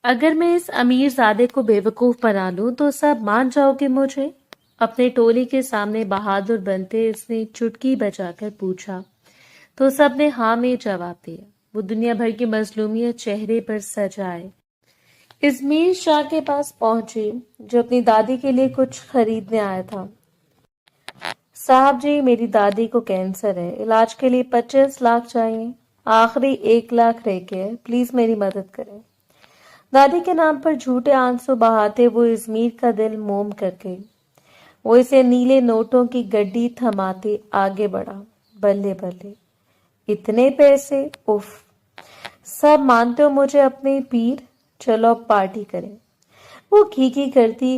اگر میں اس امیر زادے کو بیوقوف بنا لوں تو سب مان جاؤ گے مجھے؟ اپنے ٹولی کے سامنے بہادر بنتے اس نے چٹکی بجا کر پوچھا تو سب نے ہاں میں جواب دیا۔ وہ دنیا بھر کی مظلومیت چہرے پر سجائے ازمیر شاہ کے پاس پہنچے جو اپنی دادی کے لیے کچھ خریدنے آیا تھا۔ صاحب جی، میری دادی کو کینسر ہے، علاج کے لیے 25 لاکھ چاہیے، آخری 1 لاکھ رہ گیا ہے، پلیز میری مدد کریں۔ دادی کے نام پر جھوٹے آنسو بہاتے وہ ازمیر کا دل موم کر گئی۔ وہ اسے نیلے نوٹوں کی گڈی تھماتے آگے بڑھا۔ بلے بلے، اتنے پیسے، اف! سب مانتے ہو مجھے اپنے پیر؟ چلو اب پارٹی کریں۔ وہ کھی کرتی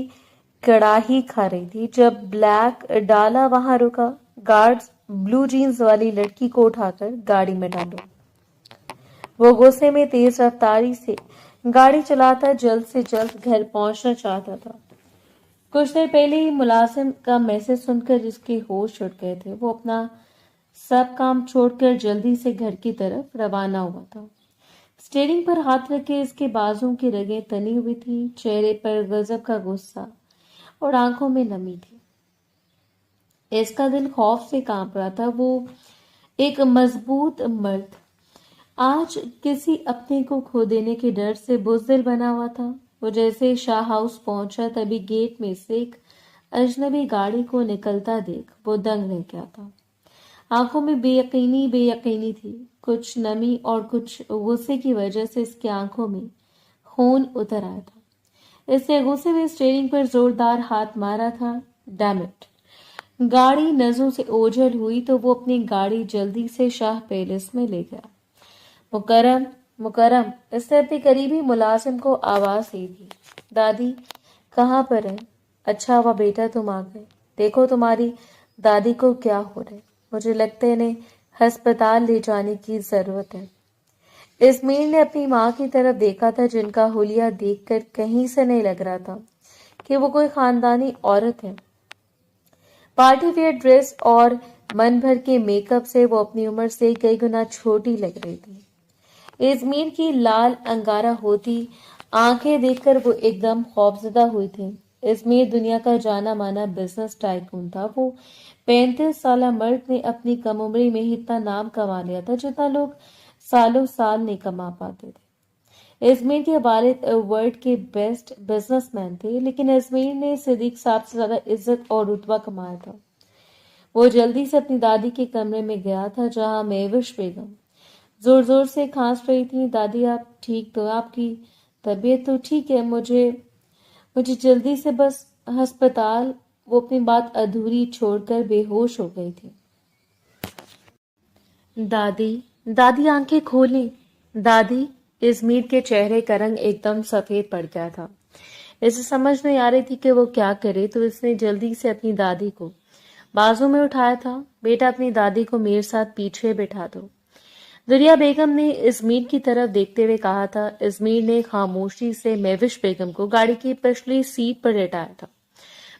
کڑاہی کھا رہی تھی جب بلیک ڈالا وہاں رکا۔ گارڈز، بلو جینز والی لڑکی کو اٹھا کر گاڑی میں ڈالو۔ وہ غصے میں تیز رفتاری سے گاڑی چلاتا جلد سے جلد گھر پہنچنا چاہتا تھا۔ کچھ دیر پہلے ہی ملازم کا میسج سن کر جس کے ہوش اڑ گئے تھے، وہ اپنا سب کام چھوڑ کر جلدی سے گھر کی طرف روانہ ہوا تھا۔ اسٹیئرنگ پر ہاتھ رکھے اس کے بازوں کی رگیں تنی ہوئی تھی، چہرے پر غضب کا غصہ اور آنکھوں میں نمی تھی۔ اس کا دل خوف سے کانپ رہا تھا۔ وہ ایک مضبوط مرد آج کسی اپنے کو کھو دینے کے ڈر سے بزدل بنا ہوا تھا۔ وہ جیسے شاہ ہاؤس پہنچا تبھی گیٹ میں سے ایک اجنبی گاڑی کو نکلتا دیکھ وہ دنگ رہ گیا تھا۔ آنکھوں میں بے یقینی تھی، کچھ نمی اور کچھ غصے کی وجہ سے اس کی آنکھوں میں خون اتر آیا تھا۔ اس نے غصے میں اسٹیئرنگ پر زوردار ہاتھ مارا تھا۔ Damn it! گاڑی نظروں سے اوجھل ہوئی تو وہ اپنی گاڑی جلدی سے شاہ پیلس میں لے گیا۔ مکرم، اس نے اپنی قریبی ملازم کو آواز دی تھی۔ دادی کہاں پر ہے؟ اچھا ہوا بیٹا تم آ گئے، دیکھو تمہاری دادی کو کیا ہو رہا ہے، مجھے لگتا ہے انہیں ہسپتال لے جانے کی ضرورت ہے۔ ازمیر نے اپنی ماں کی طرف دیکھا تھا جن کا حلیہ دیکھ کر کہیں سے نہیں لگ رہا تھا کہ وہ کوئی خاندانی عورت ہے۔ پارٹی ویئر ڈریس اور من بھر کے میک اپ سے وہ اپنی عمر سے کئی گنا چھوٹی لگ رہی تھی۔ ازمیر کی لال انگارہ ہوتی آنکھیں دیکھ کر وہ ایک دم خوفزدہ ہوئی تھی۔ ازمیر دنیا کا جانا مانا بزنس ٹائکون تھا۔ وہ 35 سالہ مرد نے اپنی کم عمری میں ہی اتنا نام کما لیا تھا جتنا لوگ سالوں سال نہیں کما پاتے تھے۔ ازمیر کے والد ورلڈ کے بیسٹ بزنس مین تھے، لیکن ازمیر نے صدیق صاحب سے زیادہ عزت اور رتبہ کمایا تھا۔ وہ جلدی سے اپنی دادی کے کمرے میں گیا تھا جہاں مہوش بیگم زور زور سے کھانس رہی تھی۔ دادی آپ ٹھیک تو؟ آپ کی طبیعت تو ٹھیک ہے؟ مجھے جلدی سے بس ہسپتال۔ وہ اپنی بات ادھوری چھوڑ کر بے ہوش ہو گئی تھی۔ دادی آنکھیں کھولیں۔ دادی! ازمیر کے چہرے کا رنگ ایک دم سفید پڑ گیا تھا۔ اسے سمجھ نہیں آ رہی تھی کہ وہ کیا کرے، تو اس نے جلدی سے اپنی دادی کو بازو میں اٹھایا تھا۔ بیٹا اپنی دادی کو میرے ساتھ پیچھے بٹھا دو، دریا بیگم نے ازمیر کی طرف دیکھتے ہوئے کہا تھا۔ ازمیر نے خاموشی سے مہوش بیگم کو گاڑی کی پچھلی سیٹ پر لٹایا تھا۔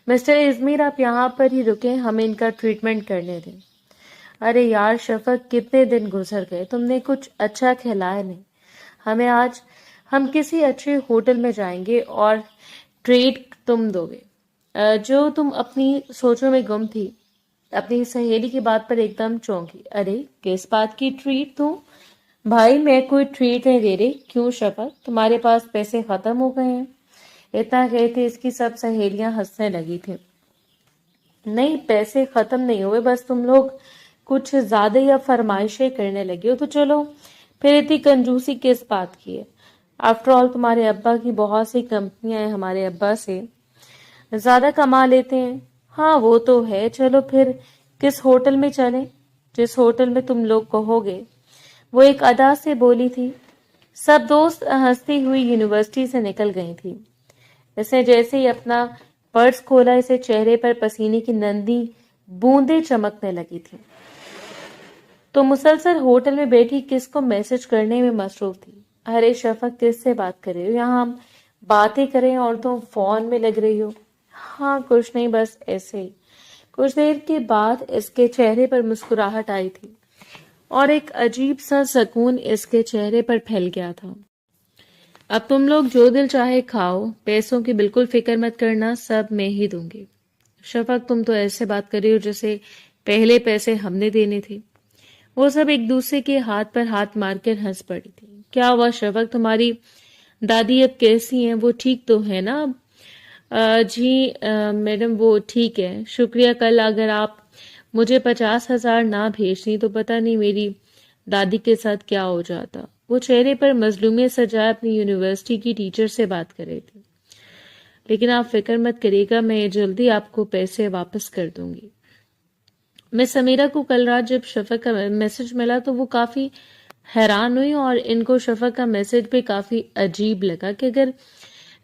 مسٹر ازمیر، آپ یہاں پر ہی رکیں، ہمیں ان کا ٹریٹمنٹ کرنے دیں۔ ارے یار شفق، کتنے دن گزر گئے، تم نے کچھ اچھا کھلایا نہیں ہمیں۔ آج ہم کسی اچھے ہوٹل میں جائیں گے اور ٹریٹ تم دو گے۔ جو تم اپنی سوچوں میں گم تھی۔ اپنی سہیلی کی بات پر ایک دم چونکی۔ ارے کس بات کی ٹریٹ دوں؟ بھائی میں کوئی ٹریٹ نہیں دے رہی۔ کیوں شفق، تمہارے پاس پیسے ختم ہو گئے ہیں؟ اتنا کہتے اس کی سب سہیلیاں ہنسنے لگی تھی۔ نہیں، پیسے ختم نہیں ہوئے، بس تم لوگ کچھ زیادہ یا فرمائشیں کرنے لگے ہو، تو چلو پھر اتنی کنجوسی کس بات کی ہے؟ آفٹر آل تمہارے ابا کی بہت سی کمپنیاں ہیں، ہمارے ابا سے زیادہ کما لیتے ہیں۔ ہاں وہ تو ہے، چلو پھر کس ہوٹل میں چلیں؟ جس ہوٹل میں تم لوگ کہو گے، وہ ایک ادا سے بولی تھی۔ سب دوست ہنستی ہوئی یونیورسٹی سے نکل گئی تھی۔ اس نے جیسے ہی اپنا پرس کھولا، اسے چہرے پر پسینے کی نندی بوندیں چمکنے لگی تھی۔ تو مسلسل ہوٹل میں بیٹھی کس کو میسج کرنے میں مصروف تھی۔ ارے شفق، کس سے بات کر رہے ہو؟ یہاں ہم باتیں کریں اور تم فون میں لگ رہی ہو۔ ہاں کچھ نہیں، بس ایسے ہی۔ کچھ دیر کے بعد اس کے چہرے پر مسکراہٹ آئی تھی اور ایک عجیب سا سکون اس کے چہرے پر پھیل گیا تھا۔ اب تم لوگ جو دل چاہے کھاؤ، پیسوں کی بالکل فکر مت کرنا، سب میں ہی دوں گی۔ شفق تم تو ایسے بات کر رہی ہو جیسے پہلے پیسے ہم نے دینے تھے۔ وہ سب ایک دوسرے کے ہاتھ پر ہاتھ مار کر ہنس پڑی تھی۔ کیا ہوا شفق، تمہاری دادی اب کیسی ہیں؟ وہ ٹھیک تو ہے نا اب؟ جی میڈم وہ ٹھیک ہے، شکریہ۔ کل اگر آپ مجھے 50,000 نہ بھیجتی تو پتہ نہیں میری دادی کے ساتھ کیا ہو جاتا۔ وہ چہرے پر مظلومیت سجائے اپنی یونیورسٹی کی ٹیچر سے بات کر رہی تھی۔ لیکن آپ فکر مت کریے گا، میں جلدی آپ کو پیسے واپس کر دوں گی۔ میں سمیرہ کو کل رات جب شفق کا میسج ملا تو وہ کافی حیران ہوئی، اور ان کو شفق کا میسج بھی کافی عجیب لگا کہ اگر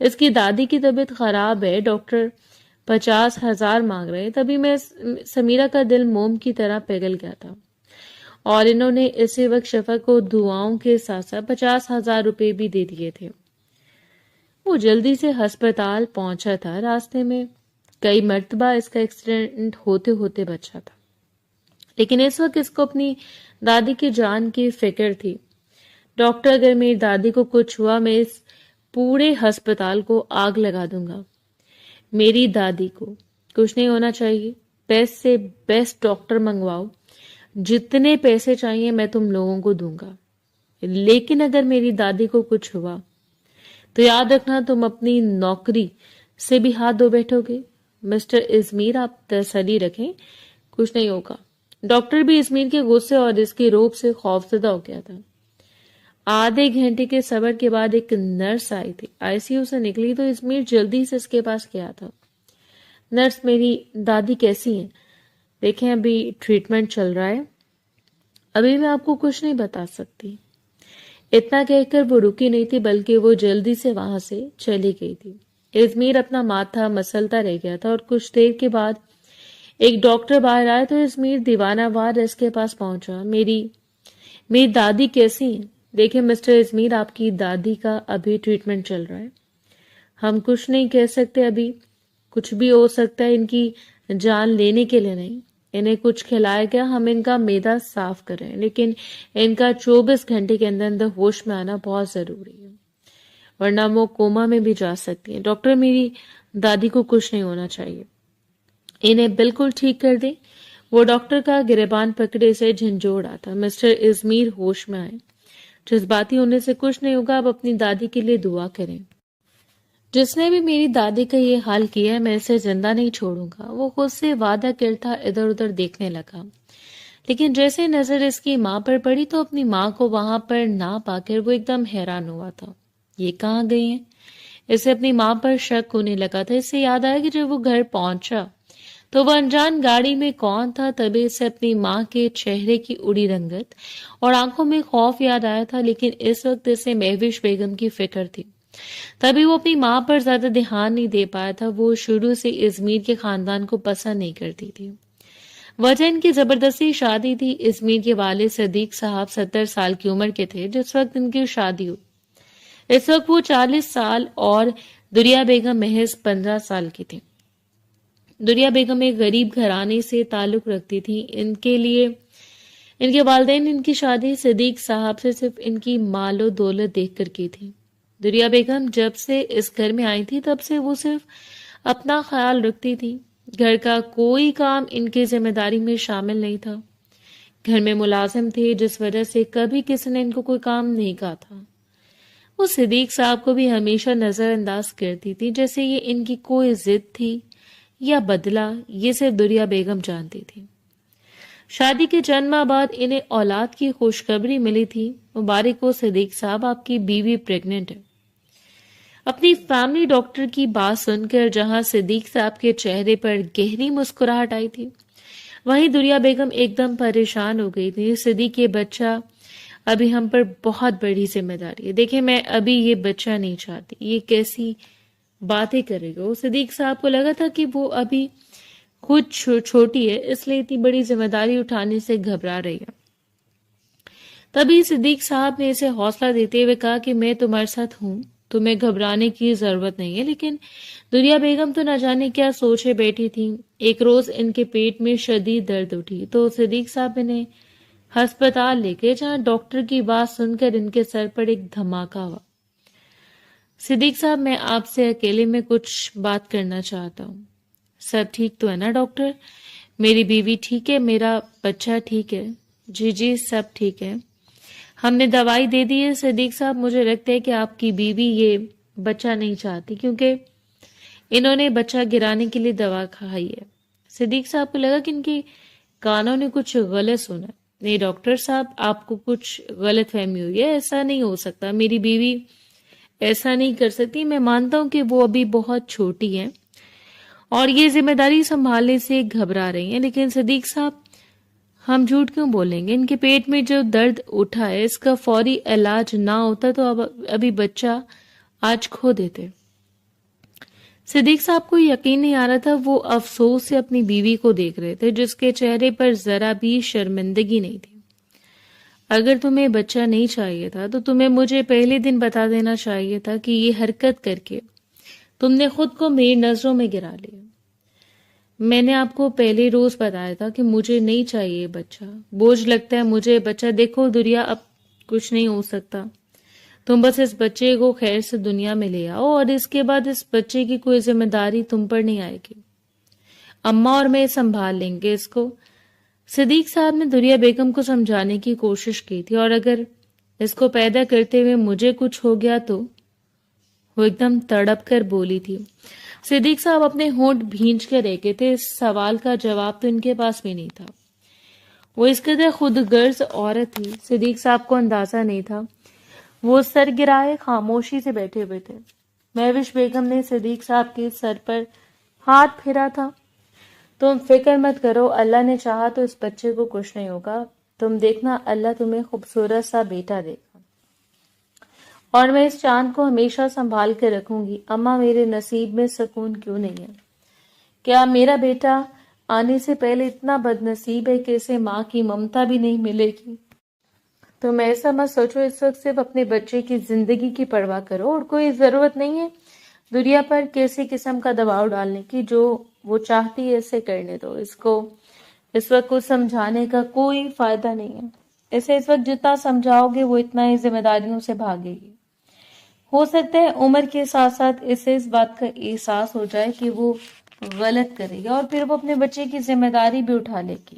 اس کی دادی کی طبیعت خراب ہے، ڈاکٹر 50,000 مانگ رہے، تبھی میں سمیرہ کا دل موم کی طرح پگھل گیا تھا، اور انہوں نے اسی وقت شفق کو دعاؤں کے ساتھ ساتھ 50,000 روپے بھی دے دیے تھے۔ وہ جلدی سے ہسپتال پہنچا تھا۔ راستے میں کئی مرتبہ اس کا ایکسیڈنٹ ہوتے ہوتے بچا تھا، لیکن اس وقت اس کو اپنی دادی کی جان کی فکر تھی۔ ڈاکٹر اگر میری دادی کو کچھ ہوا میں اس پورے ہسپتال کو آگ لگا دوں گا۔ میری دادی کو کچھ نہیں ہونا چاہیے، بیسٹ سے بیسٹ ڈاکٹر منگواؤ، جتنے پیسے چاہیے میں تم لوگوں کو دوں گا، لیکن اگر میری دادی کو کچھ ہوا تو یاد رکھنا تم اپنی نوکری سے بھی ہاتھ دھو بیٹھو گے۔ مسٹر ازمیر آپ تسلی رکھیں، کچھ نہیں ہوگا۔ ڈاکٹر بھی ازمیر کے غصے اور اس کی روب سے خوفزدہ ہو گیا تھا۔ آدھے گھنٹے کے صبر کے بعد ایک نرس آئی تھی۔ آئی سی یو سے نکلی تو ازمیر جلدی سے اس کے پاس گیا تھا۔ نرس میری دادی کیسی ہیں؟ دیکھیں ابھی ٹریٹمنٹ چل رہا ہے، ابھی میں آپ کو کچھ نہیں بتا سکتی۔ اتنا کہہ کر وہ رکی نہیں تھی بلکہ وہ جلدی سے وہاں سے چلی گئی تھی۔ ازمیر اپنا ماتھا مسلتا رہ گیا تھا، اور کچھ دیر کے بعد ایک ڈاکٹر باہر آیا تو ازمیر دیوانہ وار اس کے پاس پہنچا۔ میری دادی کیسی ہیں؟ دیکھیں مسٹر ازمیر، آپ کی دادی کا ابھی ٹریٹمنٹ چل رہا ہے، ہم کچھ نہیں کہہ سکتے، ابھی کچھ بھی ہو سکتا ہے، ان کی جان لینے کے لیے نہیں، انہیں کچھ کھلایا گیا، ہم ان کا معدہ صاف کر رہے ہیں، لیکن ان کا 24 گھنٹے کے اندر اندر ہوش میں آنا بہت ضروری ہے، ورنہ وہ کوما میں بھی جا سکتی ہیں۔ ڈاکٹر میری دادی کو کچھ نہیں ہونا چاہیے، انہیں بالکل ٹھیک کر دیں۔ وہ ڈاکٹر کا گریبان پکڑے سے جھنجھوڑا تھا۔ مسٹر ازمیر ہوش میں آئے، جذباتی ہونے سے کچھ نہیں ہوگا، آپ اپنی دادی کے لیے دعا کریں۔ جس نے بھی میری دادی کا یہ حال کیا ہے میں اسے زندہ نہیں چھوڑوں گا۔ وہ خود سے وعدہ کرتا ادھر ادھر دیکھنے لگا، لیکن جیسے نظر اس کی ماں پر پڑی تو اپنی ماں کو وہاں پر نہ پا کر وہ ایک دم حیران ہوا تھا۔ یہ کہاں گئی ہیں؟ اسے اپنی ماں پر شک ہونے لگا تھا۔ اسے یاد آیا کہ جب وہ گھر پہنچا تو وہ انجان گاڑی میں کون تھا، تبھی اسے اپنی ماں کے چہرے کی اڑی رنگت اور آنکھوں میں خوف یاد آیا تھا، لیکن اس وقت اسے مہوش بیگم کی فکر تھی، تبھی وہ اپنی ماں پر زیادہ دھیان نہیں دے پایا تھا۔ وہ شروع سے ازمیر کے خاندان کو پسند نہیں کرتی تھی، وجہ ان کی زبردستی شادی تھی۔ ازمیر کے والد صدیق صاحب 70 سال کی عمر کے تھے جس وقت ان کی شادی ہوئی۔ اس وقت وہ 40 سال اور دریا بیگم محض 15 سال کی تھی۔ دریا بیگم ایک غریب گھرانے سے تعلق رکھتی تھی۔ ان کے والدین ان کی شادی صدیق صاحب سے صرف ان کی مال و دولت دیکھ کر کی تھی۔ دریا بیگم جب سے اس گھر میں آئی تھی تب سے وہ صرف اپنا خیال رکھتی تھی، گھر کا کوئی کام ان کی ذمہ داری میں شامل نہیں تھا۔ گھر میں ملازم تھے جس وجہ سے کبھی کسی نے ان کو کوئی کام نہیں کہا تھا۔ وہ صدیق صاحب کو بھی ہمیشہ نظر انداز کرتی تھی، جیسے یہ ان کی کوئی ضد تھی یا بدلہ، یہ صرف دریا بیگم جانتی تھی۔ شادی کے چند ماہ بعد انہیں اولاد کی خوشخبری ملی تھی۔ مبارک ہو صدیق صاحب، آپ کی بیوی پریگننٹ ہے۔ اپنی فیملی ڈاکٹر کی بات سن کر جہاں صدیق صاحب کے چہرے پر گہری مسکراہٹ آئی تھی، وہیں دریا بیگم ایک دم پریشان ہو گئی تھی۔ صدیق، یہ بچہ ابھی ہم پر بہت بڑی ذمہ داری ہے، دیکھیں میں ابھی یہ بچہ نہیں چاہتی، یہ کیسی باتیں کرے گا۔ صدیق صاحب کو لگا تھا کہ وہ ابھی خود چھوٹی ہے، اس لیے اتنی بڑی ذمہ داری اٹھانے سے گھبرا رہی ہے۔ تبھی صدیق صاحب نے اسے حوصلہ دیتے ہوئے کہا کہ میں تمہارے ساتھ ہوں، تمہیں گھبرانے کی ضرورت نہیں ہے۔ لیکن دریا بیگم تو نہ جانے کیا سوچے بیٹھی تھی۔ ایک روز ان کے پیٹ میں شدید درد اٹھی تو صدیق صاحب انہیں ہسپتال لے گئے، جہاں ڈاکٹر کی بات سن کر ان کے سر پر ایک دھماکہ ہوا۔ صدیق صاحب میں آپ سے اکیلے میں کچھ بات کرنا چاہتا ہوں۔ سب ٹھیک تو ہے نا ڈاکٹر؟ میری بیوی ٹھیک ہے، میرا بچہ ٹھیک ہے؟ جی سب ٹھیک ہے۔ ہم نے دوائی دے دی ہے صدیق صاحب، مجھے لگتا ہے کہ آپ کی بیوی یہ بچہ نہیں چاہتی کیونکہ انہوں نے بچہ گرانے کے لیے دوا کھائی ہے۔ صدیق صاحب کو لگا کہ ان کی کانوں نے کچھ غلط سنا۔ نہیں ڈاکٹر صاحب، آپ کو کچھ غلط فہمی ہوئی ہے، ایسا نہیں ہو سکتا، میری بیوی ایسا نہیں کر سکتی۔ میں مانتا ہوں کہ وہ ابھی بہت چھوٹی ہے اور یہ ذمہ داری سنبھالنے سے گھبرا رہی ہیں، لیکن صدیق صاحب ہم جھوٹ کیوں بولیں گے؟ ان کے پیٹ میں جو درد اٹھا ہے اس کا فوری علاج نہ ہوتا تو ابھی بچہ آج کھو دیتے۔ صدیق صاحب کو یقین نہیں آ رہا تھا، وہ افسوس سے اپنی بیوی کو دیکھ رہے تھے جس کے چہرے پر ذرا بھی شرمندگی نہیں تھی۔ اگر تمہیں بچہ نہیں چاہیے تھا تو تمہیں مجھے پہلے دن بتا دینا چاہیے تھا کہ یہ حرکت کر کے تم نے خود کو میری نظروں میں گرا لیا۔ میں نے آپ کو پہلے روز بتایا تھا کہ مجھے نہیں چاہیے بچہ، بوجھ لگتا ہے مجھے بچہ۔ دیکھو دریا، اب کچھ نہیں ہو سکتا، تم بس اس بچے کو خیر سے دنیا میں لے آؤ اور اس کے بعد اس بچے کی کوئی ذمہ داری تم پر نہیں آئے گی، اماں اور میں سنبھال لیں گے اس کو۔ صدیق صاحب نے دریا بیگم کو سمجھانے کی کوشش کی تھی، اور اگر اس کو پیدا کرتے ہوئے مجھے کچھ ہو گیا تو وہ ایک دم تڑپ کر بولی تھی۔ صدیق صاحب اپنے ہونٹ بھینچ کے رہ گئے تھے، اس سوال کا جواب تو ان کے پاس بھی نہیں تھا۔ وہ اس قدر خود غرض عورت تھی، صدیق صاحب کو اندازہ نہیں تھا۔ وہ سر گرائے خاموشی سے بیٹھے ہوئے تھے۔ مہوش بیگم نے صدیق صاحب کے سر پر ہاتھ پھیرا تھا۔ تم فکر مت کرو، اللہ نے چاہا تو اس بچے کو کچھ نہیں ہوگا، تم دیکھنا اللہ تمہیں خوبصورت سا بیٹا دے گا، اور میں اس چاند کو ہمیشہ سنبھال کے رکھوں گی۔ اماں، میرے نصیب میں سکون کیوں نہیں ہے؟ کیا میرا بیٹا آنے سے پہلے اتنا بد نصیب ہے کہ اسے ماں کی ممتا بھی نہیں ملے گی؟ تم ایسا مت سوچو، اس وقت صرف اپنے بچے کی زندگی کی پرواہ کرو، اور کوئی ضرورت نہیں ہے دنیا پر کسی قسم کا دباؤ ڈالنے کی۔ جو وہ چاہتی ہے اسے کرنے دو، اس وقت کچھ سمجھانے کا کوئی فائدہ نہیں ہے۔ اسے اس وقت جتنا سمجھاؤ گے وہ اتنا ہی ذمہ داریوں سے بھاگے گی۔ ہو سکتا ہے عمر کے ساتھ ساتھ اسے اس بات کا احساس ہو جائے کہ وہ غلط کرے گا، اور پھر وہ اپنے بچے کی ذمہ داری بھی اٹھا لے گی،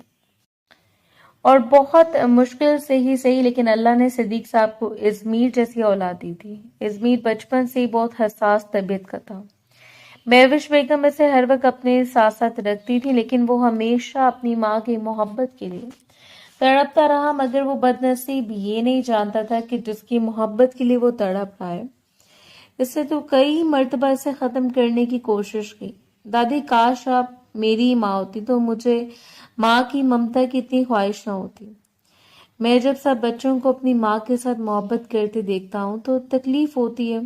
اور بہت مشکل سے ہی صحیح، لیکن اللہ نے صدیق صاحب کو ازمیر جیسی اولاد دی تھی۔ ازمیر بچپن سے ہی بہت حساس طبیعت کا تھا۔ مہوش بیگم اسے ہر وقت اپنے ساتھ ساتھ رکھتی تھی، لیکن وہ ہمیشہ اپنی ماں کی محبت کے لیے تڑپتا رہا، مگر وہ بد نصیب یہ نہیں جانتا تھا کہ جس کی محبت کے لیے وہ تڑپ رہا ہے اس سے تو کئی مرتبہ اسے ختم کرنے کی کوشش کی۔ دادی، کاش آپ میری ماں ہوتی تو مجھے ماں کی ممتا کی اتنی خواہش نہ ہوتی۔ میں جب سب بچوں کو اپنی ماں کے ساتھ محبت کرتے دیکھتا ہوں تو تکلیف ہوتی ہے،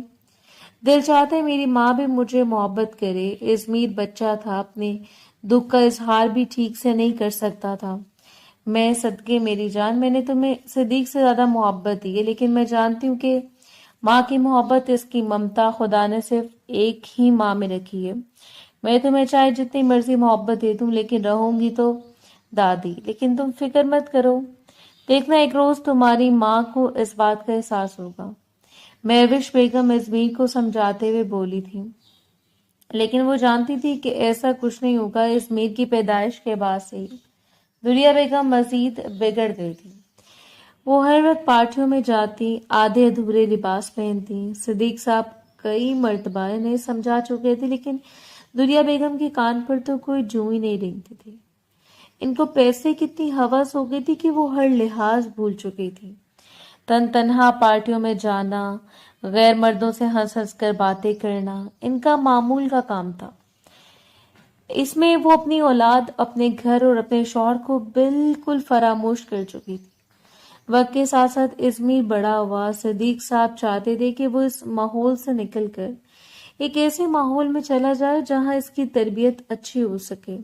دل چاہتا ہے میری ماں بھی مجھے محبت کرے۔ ازمیر بچہ تھا، اپنے دکھ کا اظہار بھی ٹھیک سے نہیں کر سکتا تھا۔ میں صدقے میری جان، میں نے تمہیں صدیق سے زیادہ محبت دی ہے، لیکن میں جانتی ہوں کہ ماں کی محبت، اس کی ممتا خدا نے صرف ایک ہی ماں میں رکھی ہے۔ میں تمہیں چاہے جتنی مرضی محبت دے دوں، لیکن رہوں گی تو دادی۔ لیکن تم فکر مت کرو، دیکھنا ایک روز تمہاری ماں کو اس بات کا احساس ہوگا۔ مہوش بیگم ازمیر کو سمجھاتے ہوئے بولی تھی، لیکن وہ جانتی تھی کہ ایسا کچھ نہیں ہوگا۔ ازمیر کی پیدائش کے بعد سے ہی دریا بیگم مزید بگڑ گئی تھی۔ وہ ہر وقت پارٹیوں میں جاتی، آدھے ادھورے لباس پہنتی۔ صدیق صاحب کئی مرتبہ انہیں سمجھا چکے تھے، لیکن دریا بیگم کے کان پر تو کوئی جوں ہی نہیں رینگتی تھی۔ ان کو پیسے کی اتنی ہوس ہو گئی تھی کہ وہ ہر لحاظ بھول چکی تھی۔ تنہا پارٹیوں میں جانا، غیر مردوں سے ہنس ہنس کر باتیں کرنا ان کا معمول کا کام تھا۔ اس میں وہ اپنی اولاد، اپنے گھر اور اپنے شوہر کو بالکل فراموش کر چکی تھی۔ وقت کے ساتھ ساتھ ازمیر بڑا ہوا۔ صدیق صاحب چاہتے تھے کہ وہ اس ماحول سے نکل کر ایک ایسے ماحول میں چلا جائے جہاں اس کی تربیت اچھی ہو سکے۔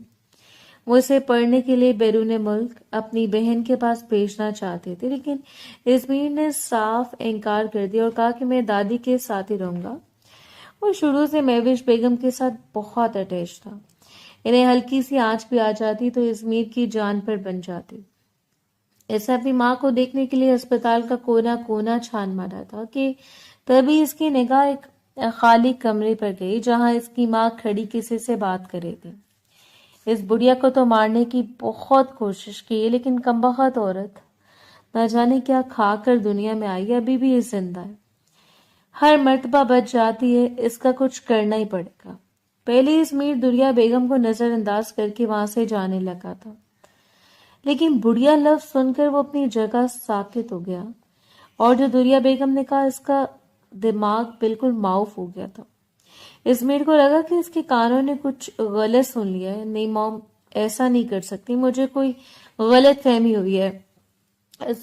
وہ اسے پڑھنے کے لیے بیرون ملک اپنی بہن کے پاس بھیجنا چاہتے تھے، لیکن ازمیر نے صاف انکار کر دیا اور کہا کہ میں دادی کے ساتھ ہی رہوں گا۔ وہ شروع سے مہوش بیگم کے ساتھ بہت اٹیچ تھا۔ انہیں ہلکی سی آنچ بھی آ جاتی تو ازمیر کی جان پر بن جاتی۔ اسے اپنی ماں کو دیکھنے کے لیے ہسپتال کا کونا کونا چھان مارا تھا کہ تبھی اس کی نگاہ ایک خالی کمرے پر گئی جہاں اس کی ماں کھڑی کسی سے بات کر رہی تھی۔ اس بڑھیا کو تو مارنے کی بہت کوشش کی لیکن کمبخت عورت نہ جانے کیا کھا کر دنیا میں آئی، ابھی بھی یہ زندہ ہے، ہر مرتبہ بچ جاتی ہے، اس کا کچھ کرنا ہی پڑے گا۔ پہلے اس میر دنیا بیگم کو نظر انداز کر کے وہاں سے جانے لگا تھا، لیکن بڑھیا لفظ سن کر وہ اپنی جگہ ساکت ہو گیا، اور جو دنیا بیگم نے کہا اس کا دماغ بالکل معاف ہو گیا تھا۔ اسمیر کو لگا کہ اس کے کانوں نے کچھ غلط سن لیا ہے۔ نہیں موم، ایسا نہیں کر سکتی، مجھے کوئی غلط فہمی ہوئی ہے،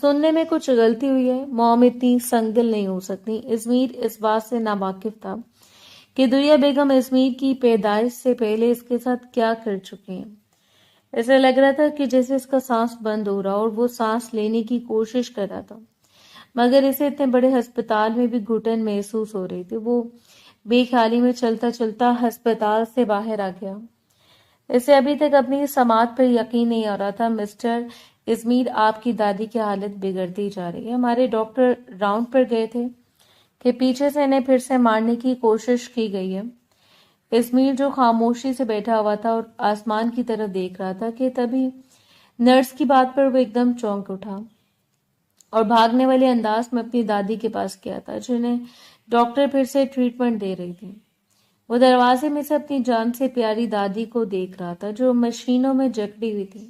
سننے میں کچھ غلطی ہوئی ہے۔ موم اتنی سنگ دل نہیں ہو سکتی۔ اسمیر اس بات سے ناواقف تھا کہ دنیا بیگم اسمیر کی پیدائش سے پہلے اس کے ساتھ کیا کر چکی ہیں۔ ایسا لگ رہا تھا کہ جیسے اس کا سانس بند ہو رہا اور وہ سانس لینے کی کوشش کر رہا تھا، مگر اسے اتنے بڑے ہسپتال میں بھی گھٹن محسوس ہو رہی تھی۔ وہ بے خیالی میں چلتا چلتا ہسپتال سے باہر آ گیا۔ اسے ابھی تک اپنی سماعت پر یقین نہیں آ رہا تھا۔ مسٹر اسمیر، آپ کی دادی کی حالت بگڑتی جا رہی ہے، ہمارے ڈاکٹر راؤنڈ پر گئے تھے کہ پیچھے سے انہیں پھر سے مارنے کی کوشش کی گئی ہے۔ اسمیر جو خاموشی سے بیٹھا ہوا تھا اور آسمان کی طرف دیکھ رہا تھا کہ تبھی نرس کی بات پر وہ ایک دم چونک اٹھا اور بھاگنے والے انداز میں اپنی دادی کے پاس گیا تھا جنہیں ڈاکٹر پھر سے ٹریٹمنٹ دے رہی تھی۔ وہ دروازے میں سے اپنی جان سے پیاری دادی کو دیکھ رہا تھا جو مشینوں میں جکڑی ہوئی تھی۔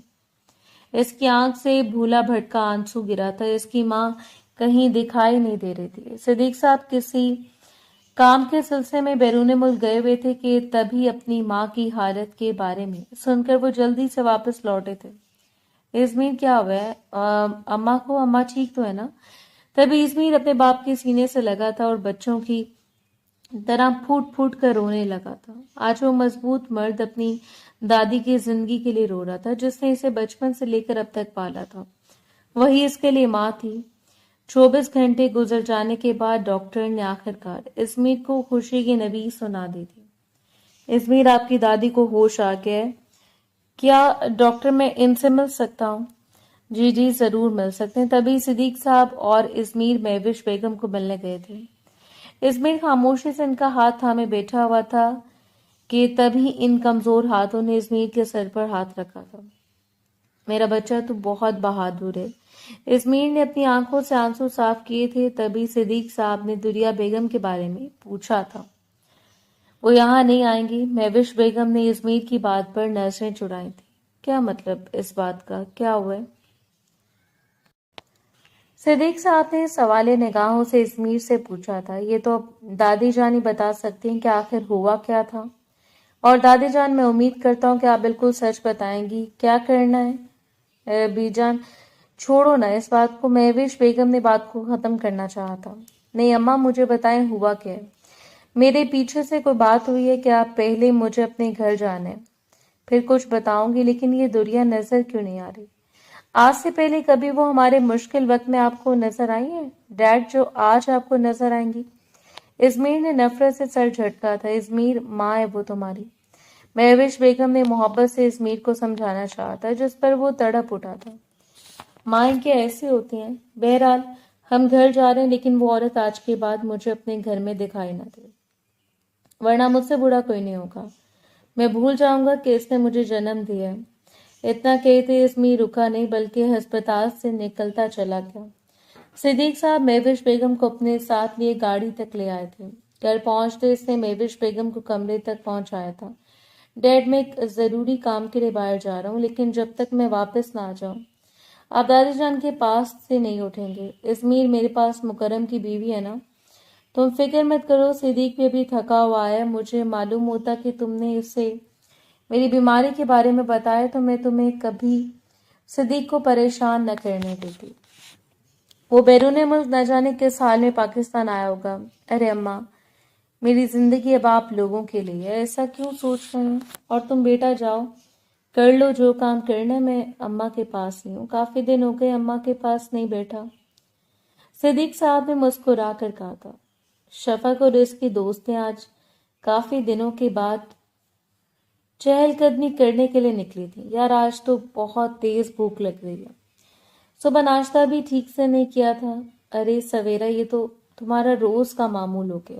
اس کی آنکھ سے بھولا بھٹکا آنسو گرا تھا۔ اس کی ماں کہیں دکھائی نہیں دے رہی تھی۔ صدیق صاحب کسی کام کے سلسلے میں بیرون ملک گئے ہوئے تھے کہ تبھی اپنی ماں کی حالت کے بارے میں سن کر وہ جلدی سے واپس لوٹے تھے۔ اسمیر، کیا ہوا ہے؟ اماں کو، اماں ٹھیک تو ہے نا؟ تبھی اسمیر اپنے باپ کے سینے سے لگا تھا اور بچوں کی طرح پھوٹ پھوٹ کر رونے لگا تھا۔ آج وہ مضبوط مرد اپنی دادی کی زندگی کے لیے رو رہا تھا جس نے اسے بچپن سے لے کر اب تک پالا تھا، وہی اس کے لیے ماں تھی۔ 24 گھنٹے گزر جانے کے بعد ڈاکٹر نے آخر کار اسمیر کو خوشی کی نوید سنا دی تھی۔ اسمیر، آپ کی دادی کو ہوش آ گیا ہے، کیا ڈاکٹر میں ان سے مل سکتا ہوں؟ جی جی ضرور مل سکتے ہیں۔ تبھی صدیق صاحب اور اسمیر مہوش بیگم کو ملنے گئے تھے۔ اسمیر خاموشی سے ان کا ہاتھ تھامے بیٹھا ہوا تھا کہ تبھی ان کمزور ہاتھوں نے اسمیر کے سر پر ہاتھ رکھا تھا۔ میرا بچہ تو بہت بہادر ہے۔ اسمیر نے اپنی آنکھوں سے آنسو صاف کیے تھے۔ تبھی صدیق صاحب نے دریا بیگم کے بارے میں پوچھا تھا۔ وہ یہاں نہیں آئیں گی؟ مہوش بیگم نے اسمیر کی بات پر نظریں چڑھائی تھی۔ کیا مطلب اس بات کا؟ کیا ہوا ہے؟ صدیق صاحب نے سوالے نگاہوں سے اسمیر سے پوچھا تھا۔ یہ تو دادی جان ہی بتا سکتی ہیں کہ آخر ہوا کیا تھا، اور دادی جان میں امید کرتا ہوں کہ آپ بالکل سچ بتائیں گی۔ کیا کرنا ہے بی جان؟ چھوڑو نا اس بات کو۔ مہوش بیگم نے بات کو ختم کرنا چاہا تھا۔ نہیں اماں، مجھے بتائیں ہوا کیا ہے۔ میرے پیچھے سے کوئی بات ہوئی ہے کہ آپ پہلے مجھے اپنے گھر جانا ہے، پھر کچھ بتاؤں گی، لیکن یہ دنیا نظر کیوں نہیں آ رہی؟ آج سے پہلے کبھی وہ ہمارے مشکل وقت میں آپ کو نظر آئی ہیں ڈیڈ جو آج آپ کو نظر آئیں گی؟ اسمیر نے نفرت سے سر جھٹکا تھا۔ اسمیر، ماں ہے وہ تمہاری۔ مہوش بیگم نے محبت سے اسمیر کو سمجھانا چاہا تھا جس پر وہ تڑپ اٹھا تھا۔ مائیں کیا ایسی ہوتی ہیں؟ بہرحال ہم گھر جا رہے ہیں، لیکن وہ عورت آج کے بعد مجھے اپنے گھر میں دکھائی نہ دے، ورنہ مجھ سے برا کوئی نہیں ہوگا۔ میں بھول جاؤں گا کہ اس نے مجھے جنم دیا ہے۔ اتنا کہتے اسمیر رکا نہیں بلکہ ہسپتال سے نکلتا چلا گیا۔ صدیق صاحب مہوش بیگم کو اپنے ساتھ لیے گاڑی تک لے آئے تھے۔ گھر پہنچتے اس نے مہوش بیگم کو کمرے تک پہنچایا تھا۔ ڈیڈ، میں ایک ضروری کام کے لیے باہر جا رہا ہوں، لیکن جب تک میں واپس نہ آ جاؤں آپ دادی جان کے پاس سے نہیں اٹھیں گے۔ اسمیر، میرے پاس مکرم کی بیوی ہے نا، تم فکر مت کرو۔ صدیق بھی تھکا ہوا ہے۔ مجھے معلوم ہوتا کہ تم نے اسے میری بیماری کے بارے میں بتایا تو میں تمہیں کبھی صدیق کو پریشان نہ کرنے دیتی۔ وہ بیرون ملک نہ جانے کس حال میں پاکستان آیا ہوگا۔ ارے اماں، میری زندگی اب آپ لوگوں کے لیے ہے، ایسا کیوں سوچ رہے ہیں؟ اور تم بیٹا جاؤ، کر لو جو کام کرنا، میں اماں کے پاس ہی ہوں، کافی دن ہو گئے اماں کے پاس نہیں بیٹھا۔ صدیق صاحب نے مسکرا کر کہا تھا۔ شفق اور اس کی دوستیں آج کافی دنوں کے بعد چہل قدمی کرنے کے لیے نکلی تھی۔ یار آج تو بہت تیز بھوک لگ رہی ہے، صبح ناشتہ بھی ٹھیک سے نہیں کیا تھا۔ ارے سویرا، یہ تو تمہارا روز کا معمول ہو گیا۔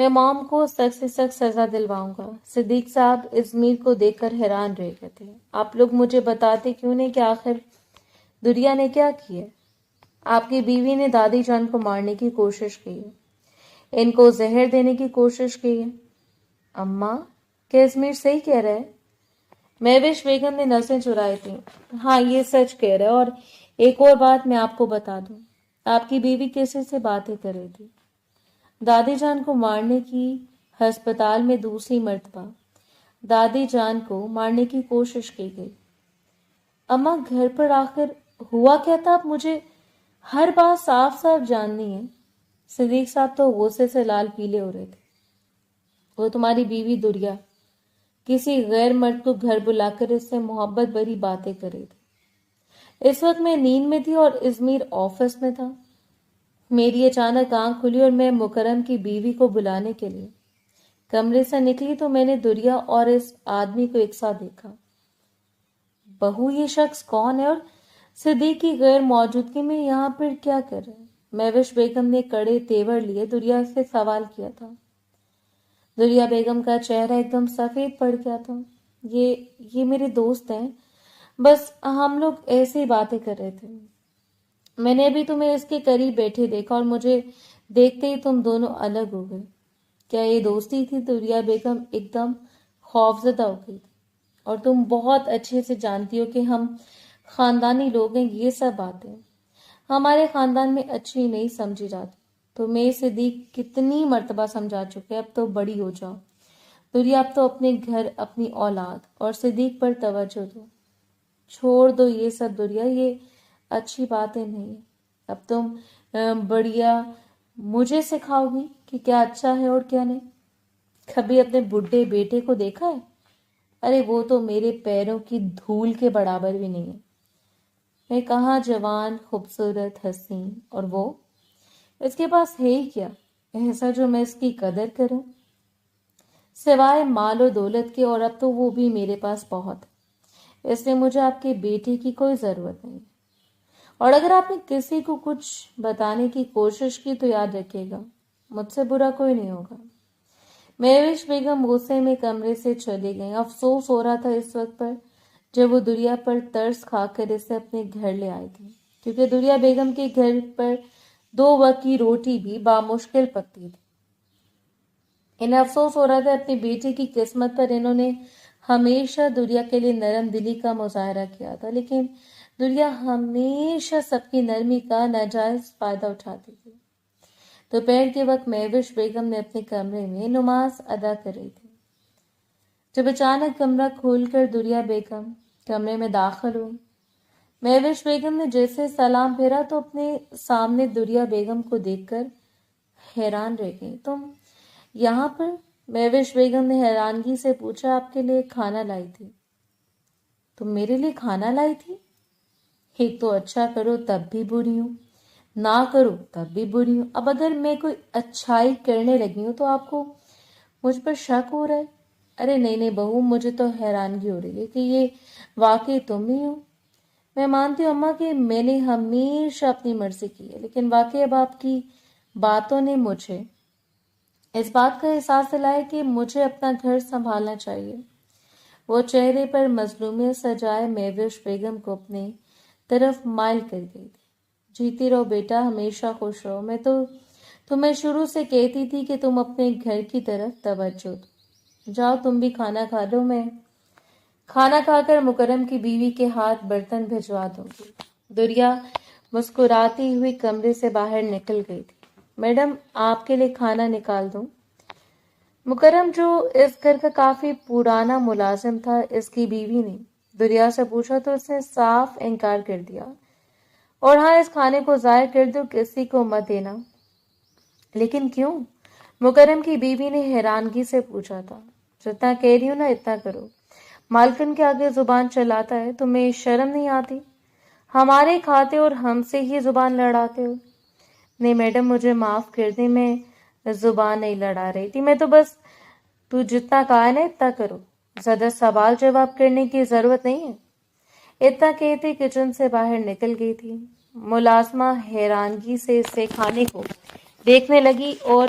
میں مام کو سخت سے سخت سزا دلواؤں گا۔ صدیق صاحب ازمیر کو دیکھ کر حیران رہ گئے تھے۔ آپ لوگ مجھے بتاتے کیوں نہیں کہ آخر دریا نے کیا کیا؟ آپ کی بیوی نے دادی جان کو مارنے کی کوشش کی ہے، ان کو زہر دینے کی کوشش کی ہے۔ اماں، کیا ازمیر صحیح کہہ رہا ہے؟ مہوش بیگم نے نظریں چرائی تھیں۔ ہاں، یہ سچ کہہ رہا ہے۔ اور ایک اور بات میں آپ کو بتا دوں، آپ کی بیوی کسی سے باتیں کر رہی تھی، دادی جان کو مارنے کی، ہسپتال میں دوسری مرتبہ دادی جان کو مارنے کی کوشش کی گئی۔ اماں، گھر پر آخر ہوا کیا تھا؟ آپ مجھے ہر بات صاف صاف جاننی ہے۔ صدیق صاحب تو غصے سے لال پیلے ہو رہے تھے۔ وہ تمہاری بیوی دریا کسی غیر مرد کو گھر بلا کر اس سے محبت بھری باتیں کر رہی تھی۔ اس وقت میں نیند میں تھی اور ازمیر آفس میں تھا۔ میری اچانک آنکھ کھلی اور میں مکرم کی بیوی کو بلانے کے لیے کمرے سے نکلی تو میں نے دریا اور اس آدمی کو ایک ساتھ دیکھا۔ بہو، یہ شخص کون ہے اور صدیق کی غیر موجودگی میں یہاں پر کیا کر رہے ہیں؟ مہوش بیگم نے کڑے تیور لیے دریا سے سوال کیا تھا۔ دریا بیگم کا چہرہ ایک دم سفید پڑ گیا تھا۔ یہ میرے دوست ہیں، بس ہم لوگ ایسی باتیں کر رہے تھے۔ میں نے ابھی تمہیں اس کے قریب بیٹھے دیکھا اور مجھے دیکھتے ہی تم دونوں الگ ہو گئے۔ کیا یہ دوستی تھی؟ دریا بیگم ایک دم خوفزدہ ہو گئی تھی۔ اور تم بہت اچھے سے جانتی ہو کہ ہم خاندانی لوگ ہیں، یہ سب باتیں ہمارے خاندان میں اچھی نہیں سمجھی جاتی۔ تمہیں صدیق کتنی مرتبہ سمجھا چکے، اب تو بڑی ہو جاؤ۔ دریا، اب تو اپنے گھر، اپنی اولاد اور صدیق پر توجہ دو۔ چھوڑ دو یہ سب دریا، یہ اچھی باتیں نہیں ہیں۔ اب تم بڑھیا مجھے سکھاؤ گی کہ کیا اچھا ہے اور کیا نہیں۔ کبھی اپنے بڈھے بیٹے کو دیکھا ہے؟ ارے وہ تو میرے پیروں کی دھول کے برابر بھی نہیں ہے۔ میں کہاں جوان، خوبصورت، حسین، اور وہ اس کے پاس ہے ہی کیا ایسا جو میں اس کی قدر کروں، سوائے مال و دولت کے؟ اور اب تو وہ بھی میرے پاس بہت ہے، اس لیے مجھے آپ کے بیٹے کی کوئی ضرورت نہیں ہے۔ اور اگر آپ نے کسی کو کچھ بتانے کی کوشش کی تو یاد رکھیے گا، مجھ سے برا کوئی نہیں ہوگا۔ مہوش بیگم غصے میں کمرے سے چلی گئیں۔ افسوس ہو رہا تھا اس وقت پر جب وہ دریا پر ترس کھا کر اسے اپنے گھر لے آئی تھی، کیونکہ دریا بیگم کے گھر پر 2 وقت کی روٹی بھی بامشکل پکتی تھی۔ انہیں افسوس ہو رہا تھا اپنی بیٹی کی قسمت پر۔ انہوں نے ہمیشہ دریا کے لیے نرم دلی کا مظاہرہ کیا تھا، لیکن دریا ہمیشہ سب کی نرمی کا ناجائز فائدہ اٹھاتی تھی۔ دوپہر کے وقت مہوش بیگم نے اپنے کمرے میں نماز ادا کر رہی تھی جب اچانک کمرہ کھول کر دریا بیگم کمرے میں داخل ہوئی۔ مہوش بیگم نے جیسے سلام پھیرا تو اپنے سامنے دریا بیگم کو دیکھ کر حیران رہ گئی۔ تم یہاں پر؟ مہوش بیگم نے حیرانگی سے پوچھا۔ آپ کے لیے کھانا لائی تھی۔ تم میرے لیے کھانا لائی تھی؟ ایک تو اچھا کرو تب بھی بری ہوں، نہ کرو تب بھی بری ہوں۔ اب اگر میں کوئی اچھائی کرنے لگی ہوں تو آپ کو مجھ پر شک ہو رہا ہے؟ ارے نہیں بہو، مجھے تو حیرانگی ہو رہی ہے کہ یہ واقعی تم ہی ہو۔ میں مانتی ہوں اماں کہ میں نے ہمیشہ اپنی مرضی کی ہے، لیکن واقعی اب آپ کی باتوں نے مجھے اس بات کا احساس دلایا کہ مجھے اپنا گھر سنبھالنا چاہیے۔ وہ چہرے پر مظلومیت سجائے مہوش بیگم کو اپنے طرف مائل کر گئی تھی۔ جیتی رہو بیٹا، ہمیشہ خوش رہو۔ میں تو تمہیں شروع سے کہتی تھی کہ تم اپنے گھر کی طرف توجہ دو۔ جاؤ تم بھی کھانا کھا لو، میں کھانا کھا کر مکرم کی بیوی کے ہاتھ برتن بھجوا دوں گی۔ دریا مسکراتی ہوئی کمرے سے باہر نکل گئی تھی۔ میڈم، آپ کے لیے کھانا نکال دوں؟ مکرم، جو اس گھر کا کافی پرانا ملازم تھا، اس کی بیوی نے دریا سے پوچھا تو اس نے صاف انکار کر دیا۔ اور ہاں، اس کھانے کو ضائع کر دو، کسی کو مت دینا۔ لیکن کیوں؟ مکرم کی بیوی نے حیرانگی سے پوچھا تھا۔ جتنا کہہ رہی ہوں نا اتنا کرو۔ مالکن کے آگے زبان چلاتا ہے، تمہیں شرم نہیں آتی؟ ہمارے کھاتے اور ہم سے ہی زبان لڑاتے ہو۔ نہیں میڈم، مجھے معاف کر دیں، میں زبان نہیں لڑا رہی تھی، میں تو بس تو جتنا کہا ہے نا اتنا کرو، زیادہ سوال جواب کرنے کی ضرورت نہیں ہے۔ اتنا کہتے کچن سے باہر نکل گئی تھی۔ ملازمہ حیرانگی سے اسے کھانے کو دیکھنے لگی اور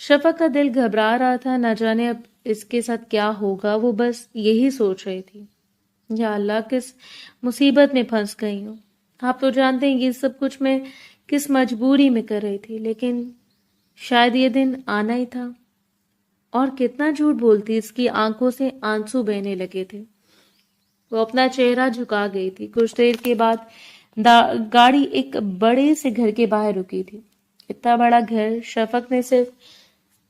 شفق کا دل گھبرا رہا تھا، نہ جانے اب اس کے ساتھ کیا ہوگا۔ وہ بس یہی سوچ رہی تھی، یا اللہ کس مصیبت میں پھنس گئی ہوں۔ آپ تو جانتے ہیں یہ سب کچھ میں کس مجبوری میں کر رہی تھی، لیکن شاید یہ دن آنا ہی تھا۔ اور کتنا جھوٹ بولتی، اس کی آنکھوں سے آنسو بہنے لگے تھے۔ وہ اپنا چہرہ جھکا گئی تھی۔ کچھ دیر کے بعد گاڑی ایک بڑے سے گھر کے باہر رکی تھی۔ اتنا بڑا گھر شفق نے صرف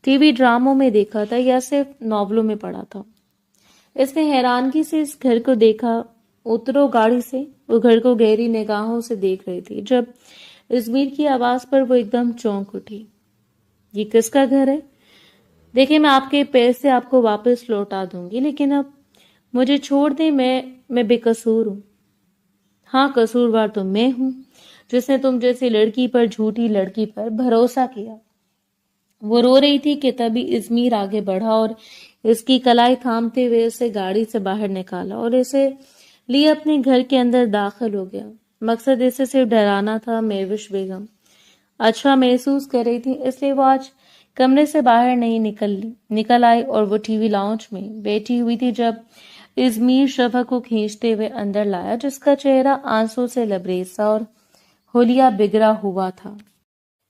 ٹی وی ڈراموں میں دیکھا تھا یا صرف ناولوں میں پڑھا تھا۔ اس نے حیرانگی سے اس گھر کو دیکھا۔ اترو گاڑی سے۔ وہ گھر کو گہری نگاہوں سے دیکھ رہی تھی۔ جب ازمیر کی آواز پر وہ ایک دم چونک اٹھی۔ یہ کس کا گھر ہے؟ دیکھیں، میں آپ کے پیسے آپ کو واپس لوٹا دوں گی، لیکن اب مجھے چھوڑ دیں، میں بے قصور ہوں۔ ہاں، قصوروار تو میں ہوں، جس نے تم جیسی لڑکی پر، جھوٹی لڑکی پر بھروسہ کیا۔ وہ رو رہی تھی کہ تبھی ازمیر آگے بڑھا اور اس کی کلائی تھامتے ہوئے اسے گاڑی سے باہر نکالا اور اسے لیے اپنے گھر کے اندر داخل ہو گیا۔ مقصد اسے صرف ڈرانا تھا۔ مہوش بیگم اچھا محسوس کر رہی تھی، اس لیے وہ آج کمرے سے باہر نہیں نکل آئی اور وہ ٹی وی لاؤنج میں بیٹھی ہوئی تھی جب ازمیر شفق کو کھینچتے ہوئے اندر لایا، جس کا چہرہ آنسو سے لبریز تھا اور حلیہ بگڑا ہوا تھا۔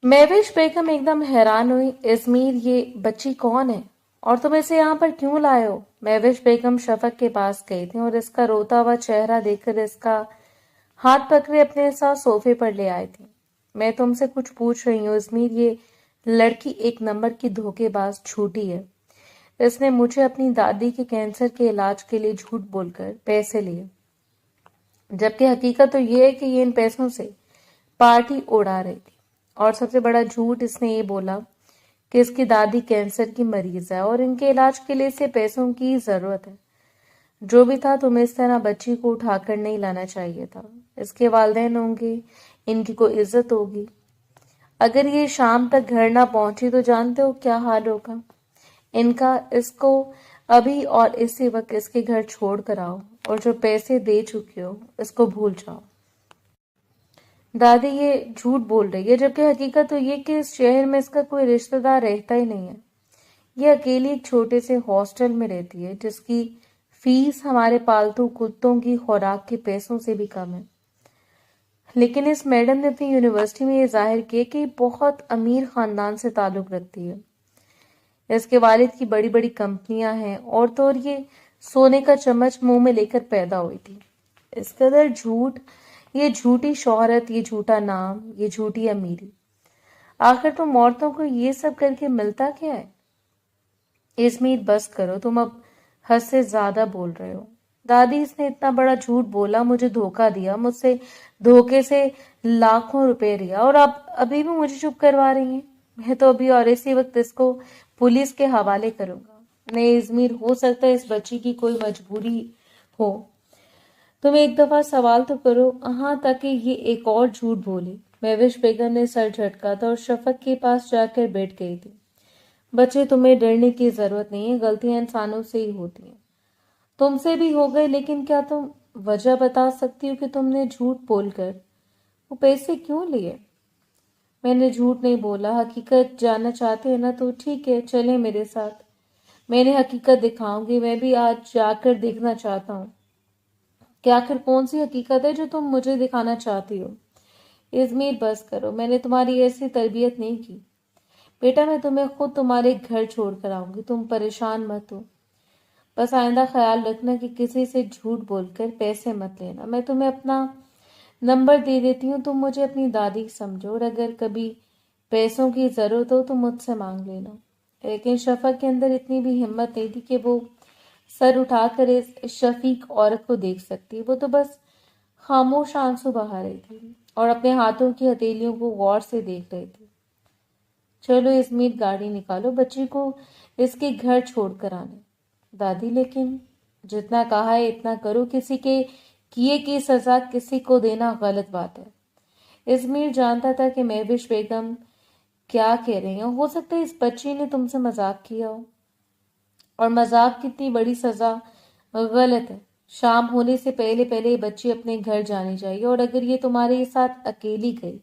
مہوش بیگم ایک دم حیران ہوئی۔ ازمیر، یہ بچی کون ہے اور تم اسے یہاں پر کیوں لائے ہو؟ مہوش بیگم شفق کے پاس گئی تھی اور اس کا روتا ہوا چہرہ دیکھ کر اس کا ہاتھ پکڑے اپنے ساتھ صوفے پر لے آئی تھی۔ میں تم سے کچھ پوچھ رہی ہوں ازمیر، یہ لڑکی ایک نمبر کی دھوکے باز جھوٹی ہے۔ اس نے مجھے اپنی دادی کے کینسر کے علاج کے لیے جھوٹ بول کر پیسے لیے، جبکہ حقیقت تو یہ ہے کہ یہ ان پیسوں سے پارٹی اڑا رہی تھی۔ اور سب سے بڑا جھوٹ اس نے یہ بولا کہ اس کی دادی کینسر کی مریض ہے اور ان کے علاج کے لیے اسے پیسوں کی ضرورت ہے۔ جو بھی تھا، تمہیں اس طرح بچی کو اٹھا کر نہیں لانا چاہیے تھا۔ اس کے والدین ہوں گے، ان کی کوئی عزت ہوگی۔ اگر یہ شام تک گھر نہ پہنچی تو جانتے ہو کیا حال ہوگا ان کا۔ اس کو ابھی اور اسی وقت اس کے گھر چھوڑ کر آؤ اور جو پیسے دے چکی ہو اس کو بھول جاؤ۔ دادی یہ جھوٹ بول رہی ہے، جبکہ حقیقت تو یہ کہ اس شہر میں اس کا کوئی رشتہ دار رہتا ہی نہیں ہے۔ یہ اکیلی ایک چھوٹے سے ہاسٹل میں رہتی ہے جس کی فیس ہمارے پالتو کتوں کی خوراک کے پیسوں سے بھی کم ہے۔ لیکن اس میڈم نے اپنی یونیورسٹی میں یہ ظاہر کیا کہ یہ بہت امیر خاندان سے تعلق رکھتی ہے۔ اس کے والد کی بڑی بڑی کمپنیاں ہیں اور تو اور یہ سونے کا چمچ منہ میں لے کر پیدا ہوئی تھی۔ اس قدر جھوٹ، یہ جھوٹی شہرت، یہ جھوٹا نام، یہ جھوٹی امیری۔ آخر تم عورتوں کو یہ سب کر کے ملتا کیا ہے؟ ازمیر بس کرو، تم اب حد سے زیادہ بول رہے ہو۔ دادی، اس نے اتنا بڑا جھوٹ بولا، مجھے دھوکہ دیا، مجھ سے دھوکے سے لاکھوں روپے لیا، اور اب ابھی بھی مجھے چپ کروا رہی ہیں۔ میں تو ابھی اور اسی وقت اس کو پولیس کے حوالے کروں گا۔ نہیں ازمیر، ہو سکتا ہے اس بچی کی کوئی مجبوری ہو۔ تم ایک دفعہ سوال تو کرو، ہاں، تاکہ یہ ایک اور جھوٹ بولے۔ مہوش بیگم نے سر جھٹکا تھا اور شفق کے پاس جا کر بیٹھ گئی تھی۔ بچے، تمہیں ڈرنے کی ضرورت نہیں ہے، غلطیاں انسانوں سے ہی ہوتی ہیں، تم سے بھی ہو گئی، لیکن کیا تم وجہ بتا سکتی ہو کہ تم نے جھوٹ بول کر وہ پیسے کیوں لیے؟ میں نے جھوٹ نہیں بولا، حقیقت جاننا چاہتے ہیں نا تو ٹھیک ہے، چلیں میرے ساتھ، میں نے حقیقت دکھاؤں گی۔ میں بھی آج جا کر دیکھنا چاہتا ہوں کہ آخر کون سی حقیقت ہے جو تم مجھے دکھانا چاہتی ہو۔ ازمیر بس کرو، میں نے تمہاری ایسی تربیت نہیں کی۔ بیٹا، میں تمہیں خود تمہارے گھر چھوڑ کر آؤں گی، تم پریشان مت ہو۔ بس آئندہ خیال رکھنا کہ کسی سے جھوٹ بول کر پیسے مت لینا۔ میں تمہیں اپنا نمبر دے دیتی ہوں، تم مجھے اپنی دادی سمجھو اور اگر کبھی پیسوں کی ضرورت ہو تو مجھ سے مانگ لینا۔ لیکن شفق کے اندر اتنی بھی ہمت نہیں تھی کہ وہ سر اٹھا کر اس شفیق عورت کو دیکھ سکتی۔ وہ تو بس خاموش آنسو بہا رہی تھی اور اپنے ہاتھوں کی ہتھیلیوں کو غور سے دیکھ رہی تھی۔ چلو ازمیر، گاڑی نکالو، بچی کو اس کے گھر چھوڑ کر آنے۔ دادی، لیکن جتنا کہا ہے اتنا کرو، کسی کے کیے کی سزا کسی کو دینا غلط بات ہے۔ ازمیر جانتا تھا کہ مہوش بیگم کیا کہہ رہی ہیں۔ ہو سکتا ہے اس بچی نے تم سے مذاق کیا ہو، اور مذاق کی اتنی بڑی سزا غلط ہے۔ شام ہونے سے پہلے پہلے یہ بچی اپنے گھر جانی چاہیے، اور اگر یہ تمہارے ساتھ اکیلی گئی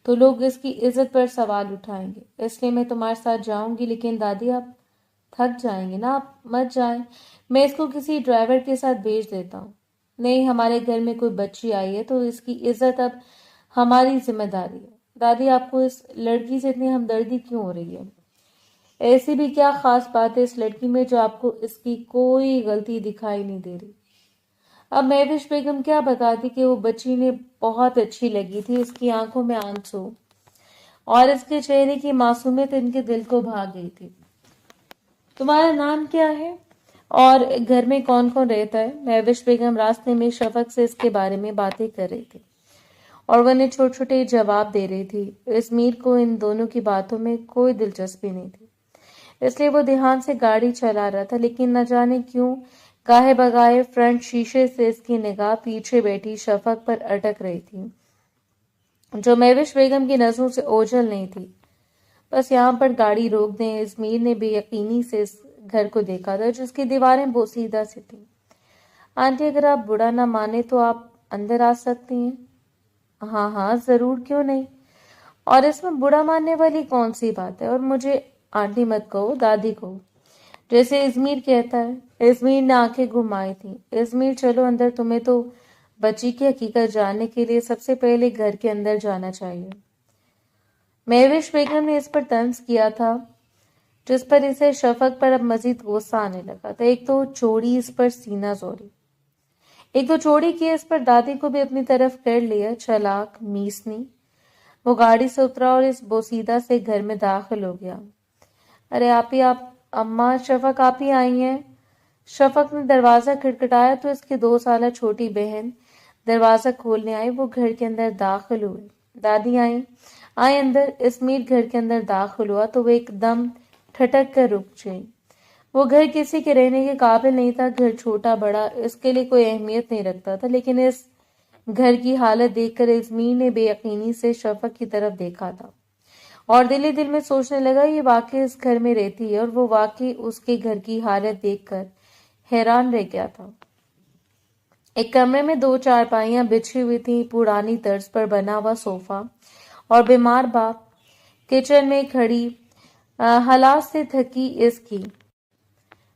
تو لوگ اس کی عزت پر سوال اٹھائیں گے، اس لیے میں تمہارے ساتھ جاؤں گی۔ لیکن دادی آپ تھک جائیں گے نا، آپ مت جائیں، میں اس کو کسی ڈرائیور کے ساتھ بھیج دیتا ہوں۔ نہیں، ہمارے گھر میں کوئی بچی آئی ہے تو اس کی عزت اب ہماری ذمہ داری ہے۔ دادی آپ کو اس لڑکی سے اتنی ہمدردی کیوں ہو رہی ہے؟ ایسی بھی کیا خاص بات ہے اس لڑکی میں جو آپ کو اس کی کوئی غلطی دکھائی نہیں دے رہی؟ اب مہوش بیگم کیا بتاتی کہ وہ بچی نے بہت اچھی لگی تھی، اس کی آنکھوں میں آنسو اور اس کے چہرے کی معصومیت ان کے دل کو بھا گئی تھی۔ تمہارا نام کیا ہے اور گھر میں کون کون رہتا ہے؟ مہوش بیگم راستے میں شفق سے اس کے بارے میں باتیں کر رہی تھی اور وہ انہیں چھوٹے چھوٹے جواب دے رہی تھی۔ اسمیر کو ان دونوں کی باتوں میں کوئی دلچسپی نہیں تھی، اس لیے وہ دھیان سے گاڑی چلا رہا تھا، لیکن نہ جانے کیوں گاہے بگاہے فرنٹ شیشے سے اس کی نگاہ پیچھے بیٹھی شفق پر اٹک رہی تھی، جو مہوش بیگم کی نظروں سے اوجھل نہیں تھی۔ بس یہاں پر گاڑی روک دیں، اسمیر نے بے یقینی سے اس گھر کو دیکھا تھا جس کی دیواریں بوسیدہ سی تھیں۔ آنٹی، اگر آپ برا نہ مانے تو آپ اندر آ سکتی ہیں۔ ہاں ہاں ضرور، کیوں نہیں، اور اس میں برا ماننے والی کون سی بات ہے؟ اور مجھے آنٹی مت کہو، دادی کہو، جیسے ازمیر کہتا ہے۔ ازمیر نے آنکھیں گھمائی تھیں۔ ازمیر چلو اندر، تمہیں تو بچی کی حقیقت جاننے کے لیے سب سے پہلے گھر کے اندر جانا چاہیے۔ مہوش بیگم نے اس پر طنز کیا تھا، جس پر اسے شفق پر اب مزید غصہ آنے لگا تھا۔ ایک تو چوڑی اس پر سینہ زوری، ایک تو چوڑی کی اس پر دادی کو بھی اپنی طرف کر لیا، چلاک میسنی۔ وہ گاڑی سے اترا اور اس بوسیدہ سے گھر میں داخل ہو گیا۔ ارے آپ اماں، شفق آپ ہی آئی ہیں؟ شفق نے دروازہ کھٹکھٹایا تو اس کی 2 سالہ چھوٹی بہن دروازہ کھولنے آئی۔ وہ گھر کے اندر داخل ہوئے۔ دادی آئیں اندر۔ اسمیر گھر کے اندر داخل ہوا تو وہ ایک دم ٹھٹک کر رک گئی۔ وہ گھر کسی کے رہنے کے قابل نہیں تھا، گھر چھوٹا بڑا اس کے لیے کوئی اہمیت نہیں رکھتا تھا، لیکن اس گھر کی حالت دیکھ کر اسمیر نے بے یقینی سے شفق کی طرف دیکھا تھا اور دل ہی دل میں سوچنے لگا یہ واقعی اس گھر میں رہتی ہے، اور وہ واقعی اس کے گھر کی حالت دیکھ کر حیران رہ گیا تھا۔ ایک کمرے میں 2 چارپائیاں بچھی ہوئی تھیں، پرانی طرز پر بنا ہوا صوفہ اور بیمار باپ کچن میں کھڑی حالات سے تھکی اس کی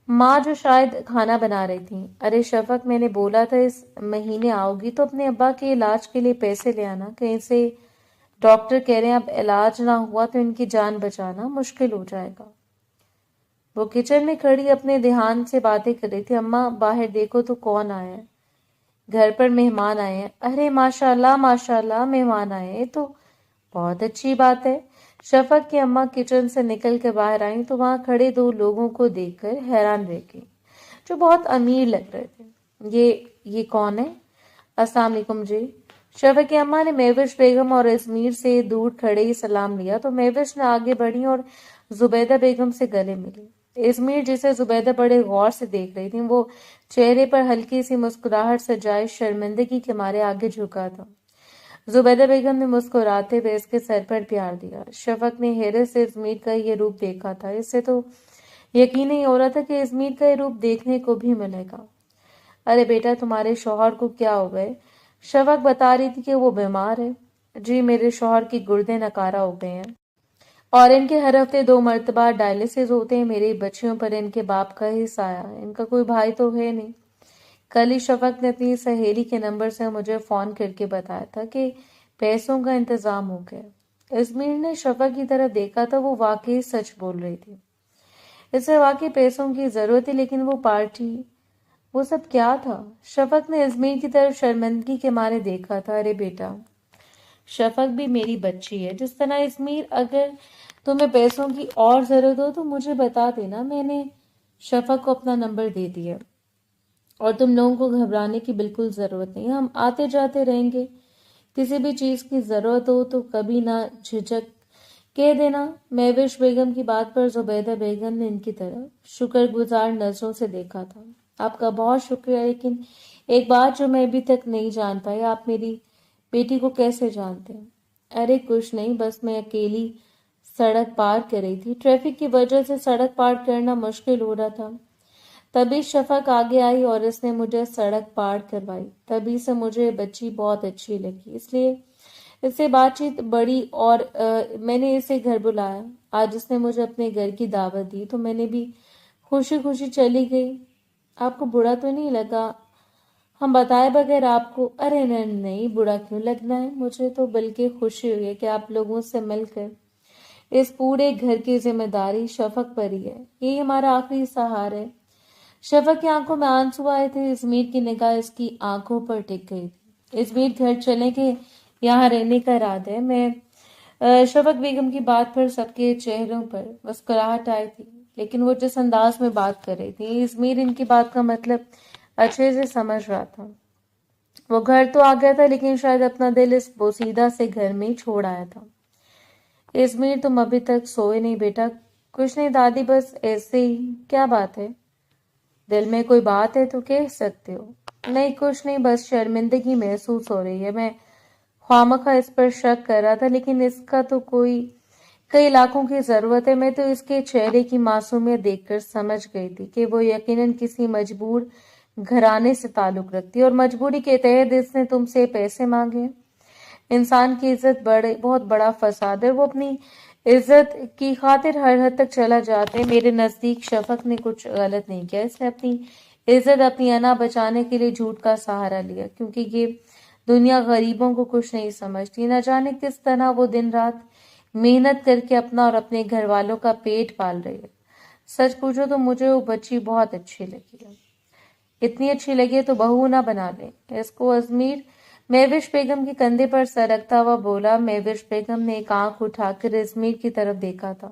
ماں جو شاید کھانا بنا رہی تھی۔ ارے شفق، میں نے بولا تھا اس مہینے آؤ گی تو اپنے ابا کے علاج کے لیے پیسے لے آنا، کہیں سے ڈاکٹر کہہ رہے ہیں اب علاج نہ ہوا تو ان کی جان بچانا مشکل ہو جائے گا۔ وہ کچن میں کھڑی اپنے دھیان سے باتیں کر رہی تھی۔ اماں باہر دیکھو تو کون آیا ہے، گھر پر مہمان آئے ہیں۔ ارے ماشاء اللہ مہمان آئے ہیں، تو بہت اچھی بات ہے۔ شفق کی اماں کچن سے نکل کے باہر آئیں تو وہاں کھڑے 2 لوگوں کو دیکھ کر حیران رہ گئی، جو بہت امیر لگ رہے تھے۔ یہ کون ہے؟ السلام علیکم جی۔ شفق کی اماں نے مہوش بیگم اور ازمیر سے دور کھڑے ہی سلام لیا تو مہوش نے آگے بڑھی اور زبیدہ بیگم سے گلے ملی۔ ازمیر، جسے زبیدہ بڑے غور سے دیکھ رہی تھی، وہ چہرے پر ہلکی سی مسکراہٹ سجائے شرمندگی کے مارے آگے جھکا تھا۔ زبیدہ بیگم نے مسکراتے ہوئے اس کے سر پر پیار دیا۔ شفق نے حیرت سے ازمیر کا یہ روپ دیکھا تھا، اس سے تو یقین نہیں ہو رہا تھا کہ ازمیر کا یہ روپ دیکھنے کو بھی ملے گا۔ ارے بیٹا، تمہارے شوہر کو کیا ہو گئے؟ شفق بتا رہی تھی کہ وہ بیمار ہے۔ جی، میرے شوہر کی گردے نکارہ ہو گئے ہیں اور ان کے ہر ہفتے 2 مرتبہ ڈائلسس ہوتے ہیں۔ میری بچیوں پر ان کے باپ کا ہی سایہ ہے، ان کا کوئی بھائی تو ہے نہیں۔ کل ہی شفق نے اپنی سہیلی کے نمبر سے مجھے فون کر کے بتایا تھا کہ پیسوں کا انتظام ہو گیا۔ ازمیر نے شفق کی طرف دیکھا تو وہ واقعی سچ بول رہی تھی، اسے واقعی پیسوں کی ضرورت تھی، لیکن وہ پارٹی، وہ سب کیا تھا؟ شفق نے ازمیر کی طرف شرمندگی کے مارے دیکھا تھا۔ ارے بیٹا، شفق بھی میری بچی ہے جس طرح ازمیر، اگر تمہیں پیسوں کی اور ضرورت ہو تو مجھے بتا دینا، میں نے شفق کو اپنا نمبر دے دیا، اور تم لوگوں کو گھبرانے کی بالکل ضرورت نہیں، ہم آتے جاتے رہیں گے، کسی بھی چیز کی ضرورت ہو تو کبھی نہ جھجک کہہ دینا۔ مہوش بیگم کی بات پر زبیدہ بیگم نے ان کی طرف شکر گزار نظروں سے دیکھا تھا۔ آپ کا بہت شکریہ، لیکن ایک بات جو میں ابھی تک نہیں جان پائی، آپ میری بیٹی کو کیسے جانتے ہیں؟ ارے کچھ نہیں، بس میں اکیلی سڑک پار کر رہی تھی، ٹریفک کی وجہ سے سڑک پار کرنا مشکل ہو رہا تھا، تبھی شفق آگے آئی اور اس نے مجھے سڑک پار کروائی، تبھی سے مجھے بچی بہت اچھی لگی، اس لیے اس سے بات چیت بڑی اور میں نے اسے گھر بلایا. آج اس نے مجھے اپنے گھر کی دعوت دی تو میں نے بھی خوشی خوشی چلی گئی. آپ کو برا تو نہیں لگا ہم بتائے بغیر آپ کو؟ ارے نہیں برا کیوں لگنا ہے، مجھے تو بلکہ خوشی ہوئی ہے کہ آپ لوگوں سے مل کر. اس پورے گھر کی ذمہ داری شفق پر ہی ہے، یہی ہمارا آخری سہارا ہے. شفق کی آنکھوں میں آنسو آئے تھے. ازمیر کی نگاہ اس کی آنکھوں پر ٹک گئی تھی. ازمیر گھر چلے کہ یہاں رہنے کا ارادہ ہے؟ میں شفق بیگم کی بات پر سب کے چہروں پر مسکراہٹ آئی تھی، لیکن وہ جس انداز میں بات کر رہی تھی ازمیر ان کی بات کا مطلب اچھے سے سمجھ رہا تھا. وہ گھر تو آ گیا تھا لیکن شاید اپنا دل اس بوسیدہ سے گھر میں ہی چھوڑ آیا تھا. ازمیر تم ابھی تک سوئے نہیں بیٹا؟ کچھ نہیں دادی، بس ایسے ہی. کیا بات ہے؟ دل میں کوئی بات ہے تو کہہ سکتے ہو. نہیں کچھ نہیں، بس شرمندگی محسوس ہو رہی ہے. میں خوامخواہ اس پر شک کر رہا تھا لیکن اس کا تو کئی لاکھوں کی ضرورت ہے. میں تو اس کے چہرے کی معصومیت دیکھ کر سمجھ گئی تھی کہ وہ یقیناً کسی مجبور گھرانے سے تعلق رکھتی ہے اور مجبوری کے تحت اس نے تم سے پیسے مانگے. انسان کی عزت بہت بڑا فساد ہے. وہ اپنی عزت کی خاطر ہر حد تک چلا جاتے ہیں. میرے نزدیک شفق نے کچھ غلط نہیں کیا. اس نے اپنی عزت اپنی انا بچانے کے لیے جھوٹ کا سہارا لیا، کیونکہ یہ دنیا غریبوں کو کچھ نہیں سمجھتی. نہ جانے کس طرح وہ دن رات محنت کر کے اپنا اور اپنے گھر والوں کا پیٹ پال رہی ہے. سچ پوچھو تو مجھے وہ بچی بہت اچھی لگی ہے. اتنی اچھی لگی ہے تو بہو نہ بنا لیں اس کو. ازمیر مہوش بیگم کے کندھے پر سر رکھتا ہوا بولا. مہوش بیگم نے ایک آنکھ اٹھا کر ازمیر کی طرف دیکھا تھا.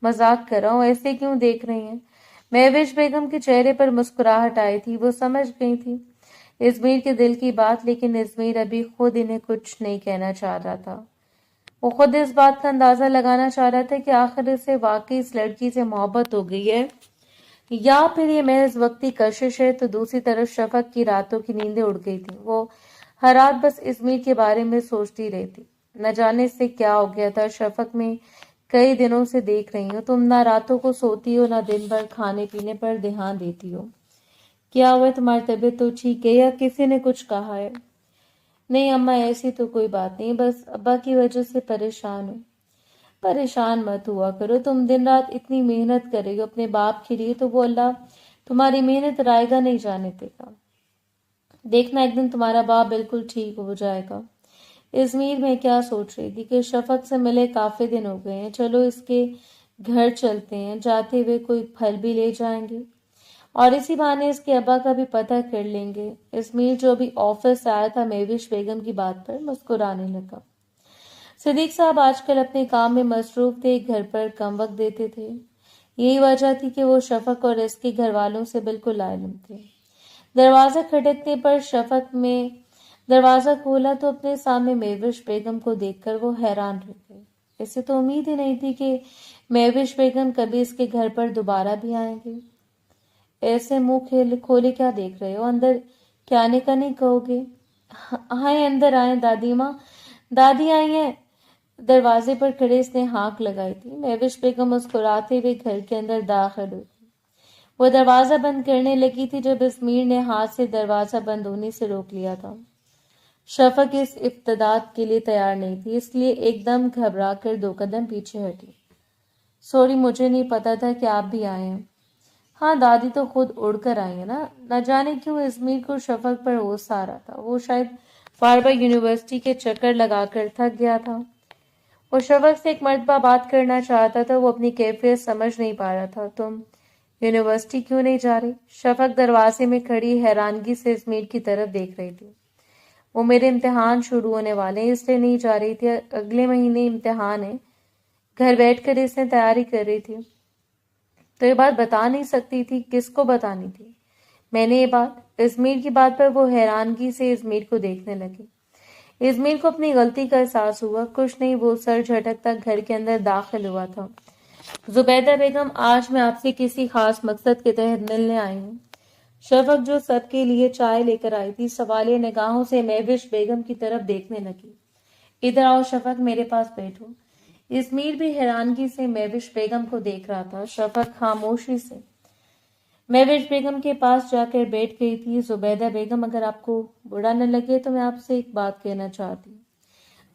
مذاق کر رہا ہوں، ایسے کیوں دیکھ رہی ہیں؟ مہوش بیگم کے چہرے پر مسکراہٹ آئی تھی. وہ سمجھ گئی تھی ازمیر کے دل کی بات، لیکن ازمیر ابھی خود انہیں کچھ نہیں کہنا چاہ رہا تھا. وہ خود اس بات کا اندازہ لگانا چاہ رہا تھا کہ آخر اسے واقعی اس لڑکی سے محبت ہو گئی ہے یا پھر یہ محض وقتی کشش ہے. تو دوسری طرف شفق کی راتوں کی نیندیں اڑ گئی تھی. وہ ہر رات بس ازمیر کے بارے میں سوچتی رہتی. نہ جانے سے کیا ہو گیا تھا. شفق میں کئی دنوں سے دیکھ رہی ہوں تم نہ راتوں کو سوتی ہو نہ دن بھر کھانے پینے پر دھیان دیتی ہو. کیا ہوا ہے؟ تمہاری طبیعت تو ٹھیک ہے یا کسی نے کچھ کہا ہے؟ نہیں اماں، ایسی تو کوئی بات نہیں، بس ابا کی وجہ سے پریشان ہوں. پریشان مت ہوا کرو. تم دن رات اتنی محنت کر رہی ہو اپنے باپ کے لیے، تو وہ اللہ تمہاری محنت رائے گا نہیں جانے دے گا. دیکھنا ایک دن تمہارا باپ بالکل ٹھیک ہو جائے گا. ازمیر میں کیا سوچ رہی تھی کہ شفق سے ملے کافی دن ہو گئے ہیں، چلو اس کے گھر چلتے ہیں. جاتے ہوئے کوئی پھل بھی لے جائیں گے اور اسی بہانے اس کے ابا کا بھی پتہ کر لیں گے. ازمیر جو بھی آفس آیا تھا مہوش بیگم کی بات پر مسکرانے لگا. صدیق صاحب آج کل اپنے کام میں مصروف تھے، گھر پر کم وقت دیتے تھے. یہی وجہ تھی کہ وہ شفق اور اس کے گھر والوں سے بالکل لاعلم تھے. دروازہ کھٹکنے پر شفق میں دروازہ کھولا تو اپنے سامنے مہوش بیگم کو دیکھ کر وہ حیران رہ گئے. اسے تو امید ہی نہیں تھی کہ مہوش بیگم کبھی اس کے گھر پر دوبارہ بھی آئیں گے. ایسے منہ کھولے کیا دیکھ رہے ہو؟ اندر کیا آنے کا نہیں کہو گے؟ ہاں اندر آئیں دادی ماں. دادی آئی ہیں. دروازے پر کھڑے اس نے ہانک لگائی تھی. مہوش بیگم مسکراتے ہوئے گھر کے اندر داخل ہوئی. وہ دروازہ بند کرنے لگی تھی جب ازمیر نے ہاتھ سے دروازہ بند ہونے سے روک لیا تھا. شفق اس ابتداد کے لیے تیار نہیں تھی، اس لیے ایک دم گھبرا کر 2 قدم پیچھے ہٹی. سوری، مجھے نہیں پتا تھا کہ آپ بھی آئے ہیں. ہاں دادی تو خود اڑ کر آئی ہے نا. نہ جانے کیوں ازمیر کو شفق پر غصہ آ رہا تھا. وہ شاید بار بار یونیورسٹی کے چکر لگا کر تھک گیا تھا. وہ شفق سے ایک مرتبہ بات کرنا چاہتا تھا. وہ اپنی کیفیت سمجھ نہیں پا رہا تھا. تم یونیورسٹی کیوں نہیں جا رہی؟ شفق دروازے میں کھڑی حیرانگی سے ازمیر کی طرف دیکھ رہی تھی. وہ میرے امتحان شروع ہونے والے ہیں اس لیے نہیں جا رہی تھی. اگلے مہینے امتحان ہے. گھر بیٹھ کر اس نے تیاری کر رہی تھی. تو یہ بات بتا نہیں سکتی تھی؟ کس کو بتانی تھی؟ میں نے یہ بات. ازمیر کی بات پر وہ حیرانگی سے ازمیر کو دیکھنے لگی. ازمیر کو اپنی غلطی کا احساس ہوا. کچھ نہیں، وہ سر جھٹکتا گھر کے اندر داخل ہوا تھا. زبیدہ بیگم، آج میں آپ سے کسی خاص مقصد کے تحت ملنے آئی ہوں. شفق جو سب کے لیے چائے لے کر آئی تھی سوالیہ نگاہوں سے مہوش بیگم کی طرف دیکھنے لگی. ادھر آؤ شفق، میرے پاس بیٹھو. ازمیر بھی حیرانگی سے مہوش بیگم کو دیکھ رہا تھا. شفق خاموشی سے مہوش بیگم کے پاس جا کر بیٹھ گئی تھی. زبیدہ بیگم، اگر آپ کو برا نہ لگے تو میں آپ سے ایک بات کہنا چاہتی ہوں.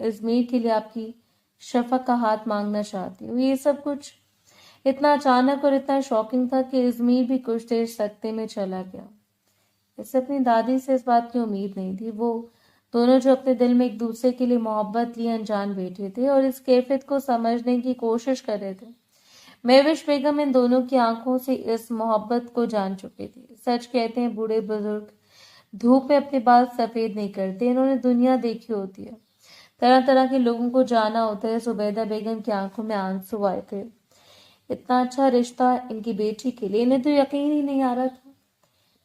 ازمیر کے لیے آپ کی شفق کا ہاتھ مانگنا چاہتی ہوں. یہ سب کچھ اتنا اچانک اور اتنا شاکنگ تھا کہ ازمیر بھی کچھ دیر سکتے میں چلا گیا. اسے اپنی دادی سے اس بات کی امید نہیں تھی. وہ دونوں جو اپنے دل میں ایک دوسرے کے لیے محبت لیے انجان بیٹھے تھے اور اس کیفیت کو سمجھنے کی کوشش کر رہے تھے. مہوش بیگم ان دونوں کی آنکھوں سے اس محبت کو جان چکی تھی. سچ کہتے ہیں بوڑھے بزرگ دھوپ میں اپنے بال سفید نہیں کرتے, انہوں نے دنیا دیکھی ہوتی ہے, طرح طرح کے لوگوں کو جانا ہوتا ہے. زبیدہ بیگم کی آنکھوں میں آنسو آئے تھے. اتنا اچھا رشتہ ان کی بیٹی کے لیے, انہیں تو یقین ہی نہیں آ رہا تھا.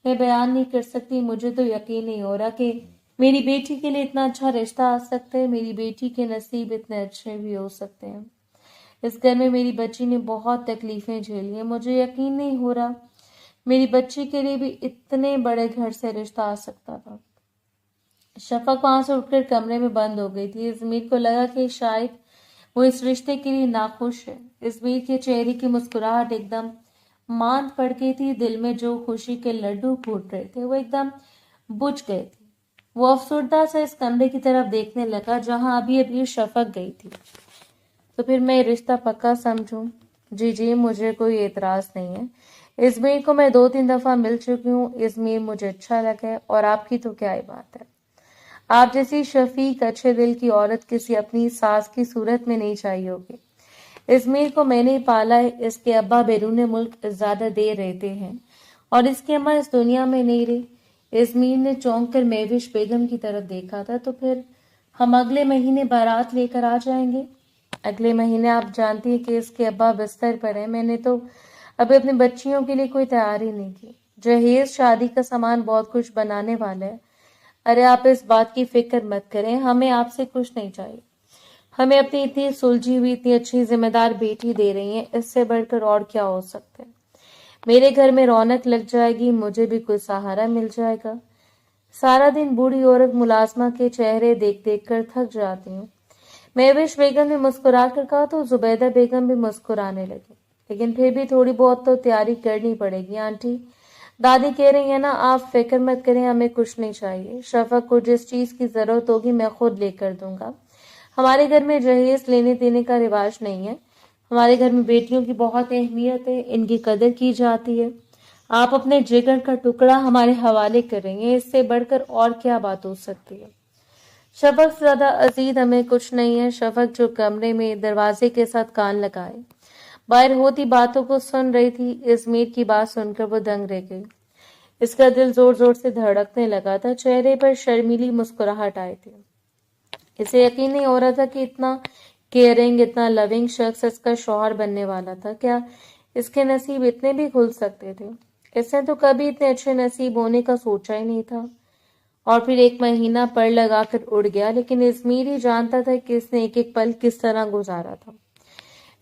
میں بیان نہیں کر سکتی, مجھے تو یقین نہیں ہو رہا کہ میری بیٹی کے لیے اتنا اچھا رشتہ آ سکتا ہے. میری بیٹی کے نصیب اتنے اچھے بھی ہو سکتے ہیں. اس گھر میں میری بچی نے بہت تکلیفیں جھیلی ہیں. مجھے یقین نہیں ہو رہا میری بچی کے لیے بھی اتنے بڑے گھر سے رشتہ آ سکتا تھا. شفق وہاں سے اٹھ کر کمرے میں بند ہو گئی تھی. ازمیر کو لگا کہ شاید وہ اس رشتے کے لیے ناخوش ہے. ازمیر کے چہرے کی مسکراہٹ ایک دم ماند پڑ گئی تھی. دل میں جو خوشی کے لڈو پھوٹ رہے تھے وہ ایک دم بجھ گئے تھے. وہ افسردہ سے اس کمرے کی طرف دیکھنے لگا جہاں ابھی ابھی شفق گئی تھی. تو پھر میں رشتہ پکا سمجھوں؟ جی جی مجھے کوئی اعتراض نہیں ہے. ازمیر کو میں 2-3 دفعہ مل چکی ہوں. ازمیر مجھے اچھا لگا ہے, اور آپ کی تو کیا ہی بات ہے. آپ جیسی شفیق اچھے دل کی عورت کسی اپنی ساس کی صورت میں نہیں چاہیے ہوگی. ازمیر کو میں نے پالا ہے. اس کے ابا بیرون ملک زیادہ دیر رہتے ہیں اور اس کی اماں اس دنیا میں نہیں رہی. ازمیر نے چونک کر مہوش بیگم کی طرف دیکھا تھا. تو پھر ہم اگلے مہینے بارات لے کر آ جائیں گے. اگلے مہینے آپ جانتی ہیں کہ اس کے ابا بستر پر ہیں. میں نے تو ابھی اپنی بچیوں کے لیے کوئی تیاری نہیں کی. جہیز شادی کا سامان بہت کچھ بنانے والا ہے. ارے آپ اس بات کی فکر مت کریں, ہمیں آپ سے کچھ نہیں چاہیے. ہمیں اپنی اتنی سلجھی ہوئی اتنی اچھی ذمہ دار بیٹی دے رہی ہیں, اس سے بڑھ کر اور کیا ہو سکتا ہے. میرے گھر میں رونق لگ جائے گی, مجھے بھی کوئی سہارا مل جائے گا. سارا دن بوڑھی عورت ملازمہ کے چہرے دیکھ دیکھ کر تھک جاتی ہوں. مہوش بیگم نے مسکرا کر کہا تو زبیدہ بیگم بھی مسکرانے لگی. لیکن پھر بھی تھوڑی بہت تو تیاری کرنی پڑے گی آنٹی. دادی کہہ رہی ہیں نا, آپ فکر مت کریں, ہمیں کچھ نہیں چاہیے. شفق کو جس چیز کی ضرورت ہوگی میں خود لے کر دوں گا. ہمارے گھر میں جہیز لینے دینے کا رواج نہیں ہے. ہمارے گھر میں بیٹیوں کی بہت اہمیت ہے, ان کی قدر کی جاتی ہے. آپ اپنے جگر کا ٹکڑا ہمارے حوالے کر رہی ہیں, اس سے بڑھ کر اور کیا بات ہو سکتی ہے. شفق سے زیادہ عزیز ہمیں کچھ نہیں ہے. شفق جو کمرے میں دروازے کے ساتھ کان لگائے باہر ہوتی باتوں کو سن رہی تھی. ازمیر کی بات سن کر وہ دنگ رہ گئی. اس کا دل زور زور سے دھڑکنے لگا تھا. چہرے پر شرمیلی مسکراہٹ آئی تھی. اسے یقین نہیں ہو رہا تھا کہ اتنا کیئرنگ اتنا لونگ شخص اس کا شوہر بننے والا تھا. کیا اس کے نصیب اتنے بھی کھل سکتے تھے؟ اس نے تو کبھی اتنے اچھے نصیب ہونے کا سوچا ہی نہیں تھا. اور پھر 1 مہینہ پڑ لگا کر اڑ گیا. لیکن ازمیر ہی جانتا تھا کہ اس نے ایک ایک پل کس طرح گزارا تھا.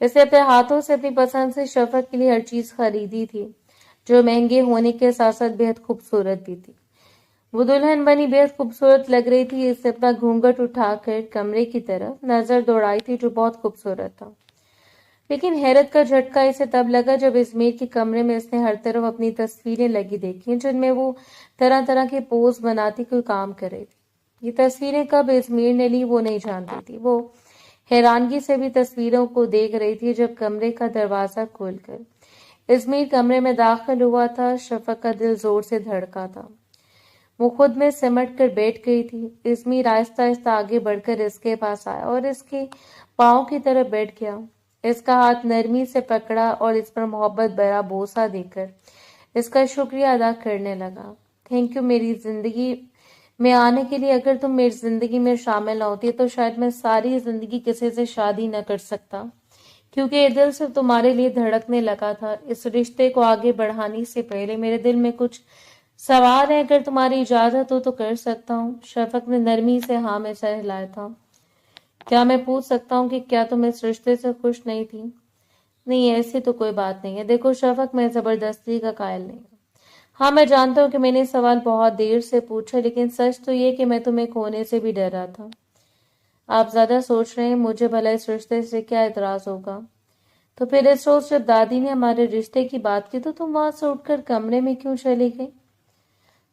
اسے اپنے ہاتھوں سے اپنی پسند سے شفق کے لیے ہر چیز خریدی تھی, جو مہنگے ہونے کے ساتھ ساتھ بہت خوبصورت بھی تھی. وہ دلہن بنی بہت خوبصورت لگ رہی تھی. اسے اپنا گھونگھٹ اٹھا کر کمرے کی طرف نظر دوڑائی تھی جو بہت خوبصورت تھا. لیکن حیرت کا جھٹکا اسے تب لگا جب ازمیر کے کمرے میں اس نے ہر طرف اپنی تصویریں لگی دیکھی جن میں وہ طرح طرح کے پوز بناتی کوئی کام کر رہی تھی. یہ تصویریں کب ازمیر نے لی وہ نہیں جانتی تھی. وہ حیرانگی سے بھی تصویروں کو دیکھ رہی تھی جب کمرے کا دروازہ کھول کر ازمیر کمرے میں داخل ہوا تھا. شفق کا دل زور سے دھڑکا تھا. وہ خود میں سمٹ کر بیٹھ گئی تھی. ازمیر آہستہ آہستہ آگے بڑھ کر اس کے پاس آیا اور اس کے پاؤں کی طرف بیٹھ گیا. اس کا ہاتھ نرمی سے پکڑا اور اس پر محبت بھرا بوسہ دے کر اس کا شکریہ ادا کرنے لگا. تھینک یو میری زندگی میں آنے کے لیے. اگر تم میری زندگی میں شامل نہ ہوتی تو شاید میں ساری زندگی کسی سے شادی نہ کر سکتا, کیونکہ یہ دل صرف تمہارے لیے دھڑکنے لگا تھا. اس رشتے کو آگے بڑھانے سے پہلے میرے دل میں کچھ سوال ہے, اگر تمہاری اجازت ہو تو کر سکتا ہوں. شفق نے نرمی سے ہاں میں سر ہلایا تھا. کیا میں پوچھ سکتا ہوں کہ کیا تم اس رشتے سے خوش نہیں تھی؟ نہیں, ایسی تو کوئی بات نہیں ہے. دیکھو شفق, میں زبردستی کا قائل نہیں ہوں. ہاں میں جانتا ہوں کہ میں نے سوال بہت دیر سے پوچھا, لیکن سچ تو یہ کہ میں تمہیں کھونے سے بھی ڈر رہا تھا. آپ زیادہ سوچ رہے ہیں, مجھے بھلا اس رشتے سے کیا اعتراض ہوگا؟ تو پھر اس روز جب دادی نے ہمارے رشتے کی بات کی تو تم وہاں سے اٹھ کر کمرے میں کیوں چلی گئی؟